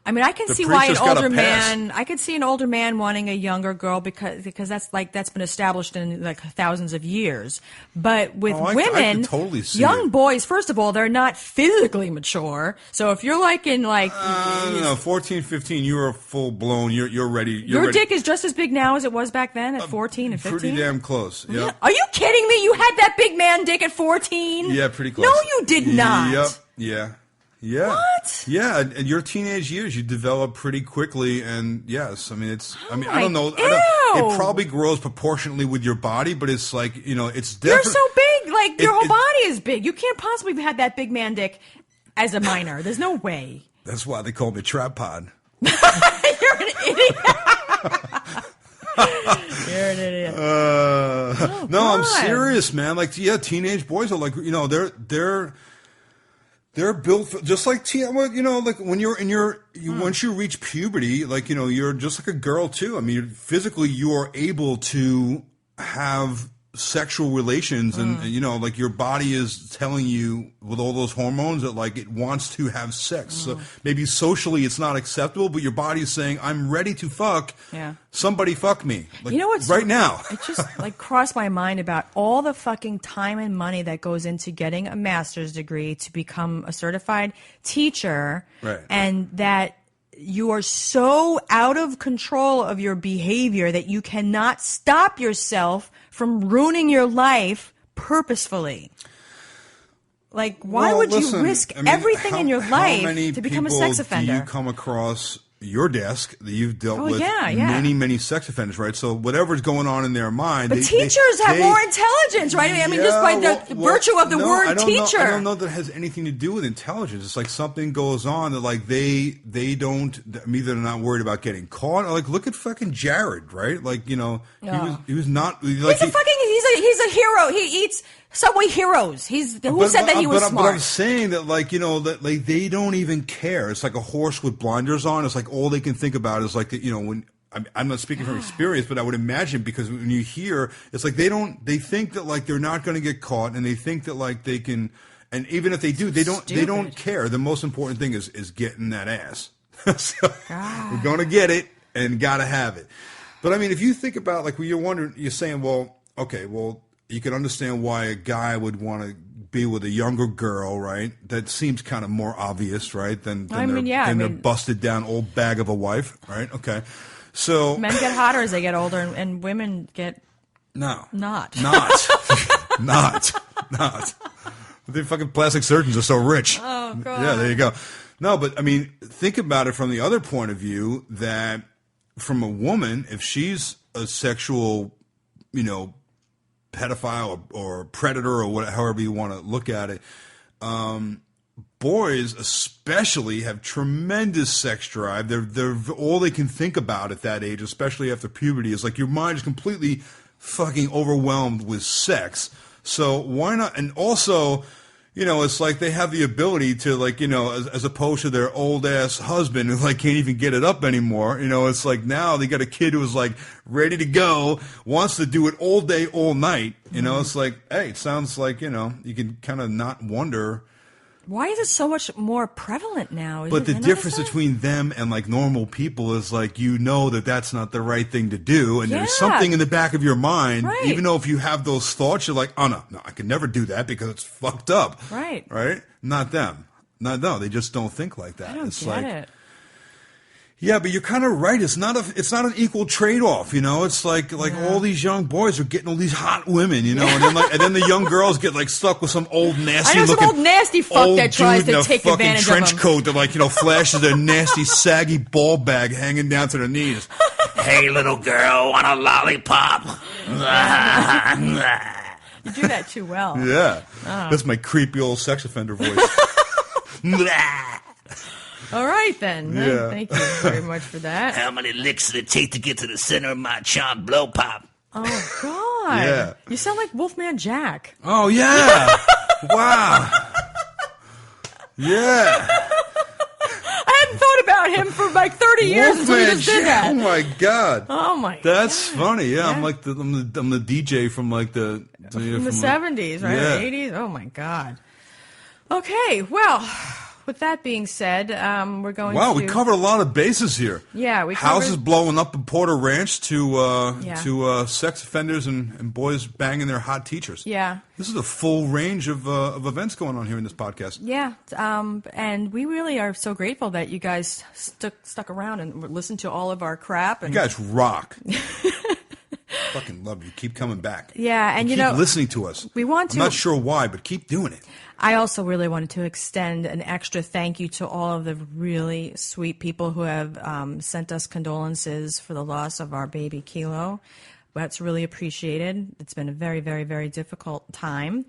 I mean, I can see why I could see an older man wanting a younger girl because that's been established in like thousands of years. But with women, I can totally see young boys, first of all, they're not physically mature. So if you're like in like 14, 15, you're full blown. You're ready. Your dick is just as big now as it was back then at 14 and 15. Pretty damn close. Yep. Yeah. Are you kidding me? You had that big man dick at 14? Yeah, pretty close. No, you did not. Yep. Yeah. Yeah. What? Yeah, and your teenage years, you develop pretty quickly, and yes, I mean I don't know. It probably grows proportionately with your body, but it's like it's different. You're so big, like your whole body is big. You can't possibly have had that big man dick as a minor. There's no way. That's why they call me Trap Pod. You're an idiot. You're an idiot. No, I'm serious, man. Like, teenage boys are like, they're built for, just like like when you're in once you reach puberty, like you're just like a girl too. I mean, physically you are able to have sexual relations, and like your body is telling you with all those hormones that like it wants to have sex. So maybe socially it's not acceptable, but your body is saying, I'm ready to fuck. Yeah. Somebody fuck me. Like, what's right now? It just like crossed my mind about all the fucking time and money that goes into getting a master's degree to become a certified teacher. Right. And that you are so out of control of your behavior that you cannot stop yourself from ruining your life purposefully. Like, why would you risk everything in your life to become a sex offender? Do you come across your desk that you've dealt with many, many sex offenders, right? So whatever's going on in their mind. But teachers have more intelligence, right? I mean, just by the virtue of the word teacher. I don't know that it has anything to do with intelligence. It's like something goes on that like they don't, either they're not worried about getting caught. Like, look at fucking Jared, right? Like, he was not. Like, he's a hero. He eats Subway heroes. Who said that he was smart? But I'm saying that, like, that like they don't even care. It's like a horse with blinders on. It's like all they can think about is like, when I'm not speaking from experience, but I would imagine because when you hear, it's like they think that like they're not going to get caught, and they think that like they can, and even if they do, they don't care. The most important thing is getting that ass. So we're going to get it and got to have it. But I mean, if you think about like, you're saying, well, okay, well, you can understand why a guy would want to be with a younger girl, right? That seems kind of more obvious, right? Than their busted down old bag of a wife, right? Okay. So men get hotter as they get older, and women get No. Not. The fucking plastic surgeons are so rich. Oh, God. Yeah, there you go. No, but I mean, think about it from the other point of view that from a woman, if she's a sexual, pedophile or predator or whatever, however you want to look at it, boys especially have tremendous sex drive. They're all they can think about at that age, especially after puberty, is like your mind is completely fucking overwhelmed with sex. So why not? And also, it's like they have the ability to, like, as opposed to their old ass husband who like can't even get it up anymore. It's like now they got a kid who's like ready to go, wants to do it all day, all night. It's like, hey, it sounds like, you can kind of not wonder. Why is it so much more prevalent now? But the difference between them and like normal people is like, that that's not the right thing to do. And there's something in the back of your mind, even though if you have those thoughts, you're like, oh no, I can never do that because it's fucked up. Right. Right? Not them. No, they just don't think like that. I don't get it. Yeah, but you're kind of right. It's not an equal trade-off, It's like all these young boys are getting all these hot women, and then the young girls get like stuck with some old nasty looking some old nasty fuck that tries to take advantage of them. Trench coat that flashes their nasty saggy ball bag hanging down to their knees. Hey, little girl, want a lollipop? You do that too well. Yeah, that's my creepy old sex offender voice. All right, then. Yeah. Thank you very much for that. How many licks did it take to get to the center of my charmed blow pop? Oh, God. Yeah. You sound like Wolfman Jack. Oh, yeah. Wow. Yeah. I hadn't thought about him for like 30 years until you just did that. Oh, my God. Oh, my God. That's funny. Yeah, I'm like I'm the DJ from like the... From the 70s, right? Yeah. The 80s? Oh, my God. Okay, well... With that being said, we're going to... Wow, we covered a lot of bases here. Yeah, we covered... Houses blowing up in Porter Ranch to sex offenders and boys banging their hot teachers. Yeah. This is a full range of events going on here in this podcast. Yeah, and we really are so grateful that you guys stuck around and listened to all of our crap. And you guys rock. Fucking love you. Keep coming back. Yeah, and keep listening to us. We want to. I'm not sure why, but keep doing it. I also really wanted to extend an extra thank you to all of the really sweet people who have sent us condolences for the loss of our baby Kilo. That's really appreciated. It's been a very, very, very difficult time.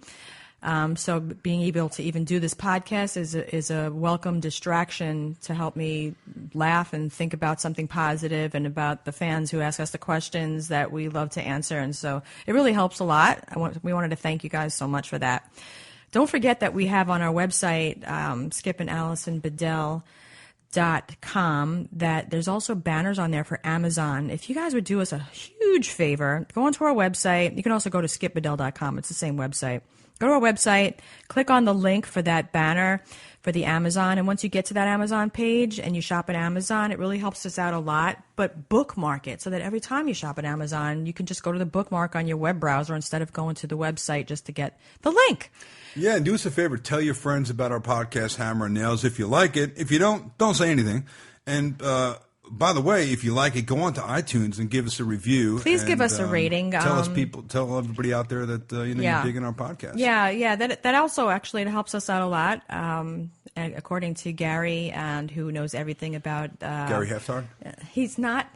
So being able to even do this podcast is a welcome distraction to help me laugh and think about something positive and about the fans who ask us the questions that we love to answer. And so it really helps a lot. We wanted to thank you guys so much for that. Don't forget that we have on our website, Skip and Alison Bedell.com, that there's also banners on there for Amazon. If you guys would do us a huge favor, go onto our website. You can also go to skipbedell.com. It's the same website. Go to our website, click on the link for that banner for the Amazon, and once you get to that Amazon page and you shop at Amazon, it really helps us out a lot. But bookmark it so that every time you shop at Amazon, you can just go to the bookmark on your web browser instead of going to the website just to get the link. Yeah, and do us a favor. Tell your friends about our podcast, Hammer and Nails, if you like it. If you don't say anything. And by the way, if you like it, go on to iTunes and give us a review. Please give us a rating. Tell everybody out there that you're digging our podcast. Yeah. That also actually it helps us out a lot. According to Gary, and who knows everything about Gary Heftard. He's not.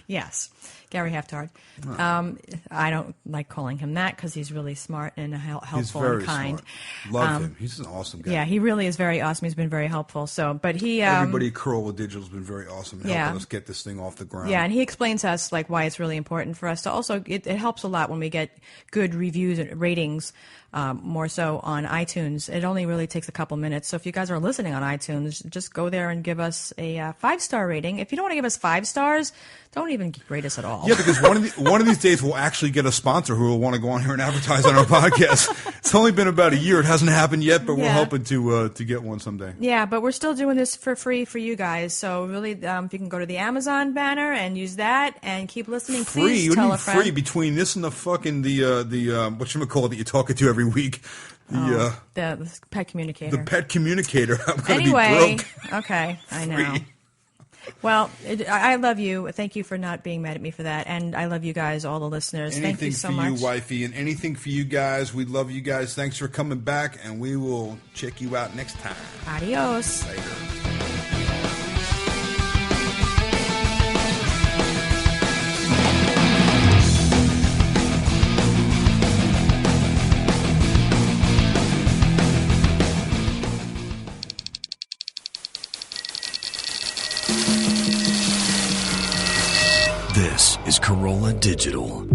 Yes. Gary Heftard. I don't like calling him that because he's really smart and helpful and kind. Smart. Love him. He's an awesome guy. Yeah, he really is very awesome. He's been very helpful. But he everybody at Corolla Digital has been very awesome in helping us get this thing off the ground. Yeah, and he explains to us like why it's really important for us to also. It helps a lot when we get good reviews and ratings. More so on iTunes. It only really takes a couple minutes. So if you guys are listening on iTunes, just go there and give us a 5-star rating. If you don't want to give us 5 stars, don't even rate us at all. Yeah, because one of these days we'll actually get a sponsor who will want to go on here and advertise on our podcast. It's only been about a year. It hasn't happened yet, but we're hoping to get one someday. Yeah, but we're still doing this for free for you guys. So really, if you can go to the Amazon banner and use that and keep listening, please tell a friend. Free between this and the fucking the whatchamacallit that you're talking to every week. The pet communicator. The pet communicator. I'm going to be broke. Okay, I know. Well, I love you. Thank you for not being mad at me for that. And I love you guys, all the listeners. Thank you so much. Anything for you, wifey, and anything for you guys. We love you guys. Thanks for coming back, and we will check you out next time. Adios. Later. This is Corolla Digital.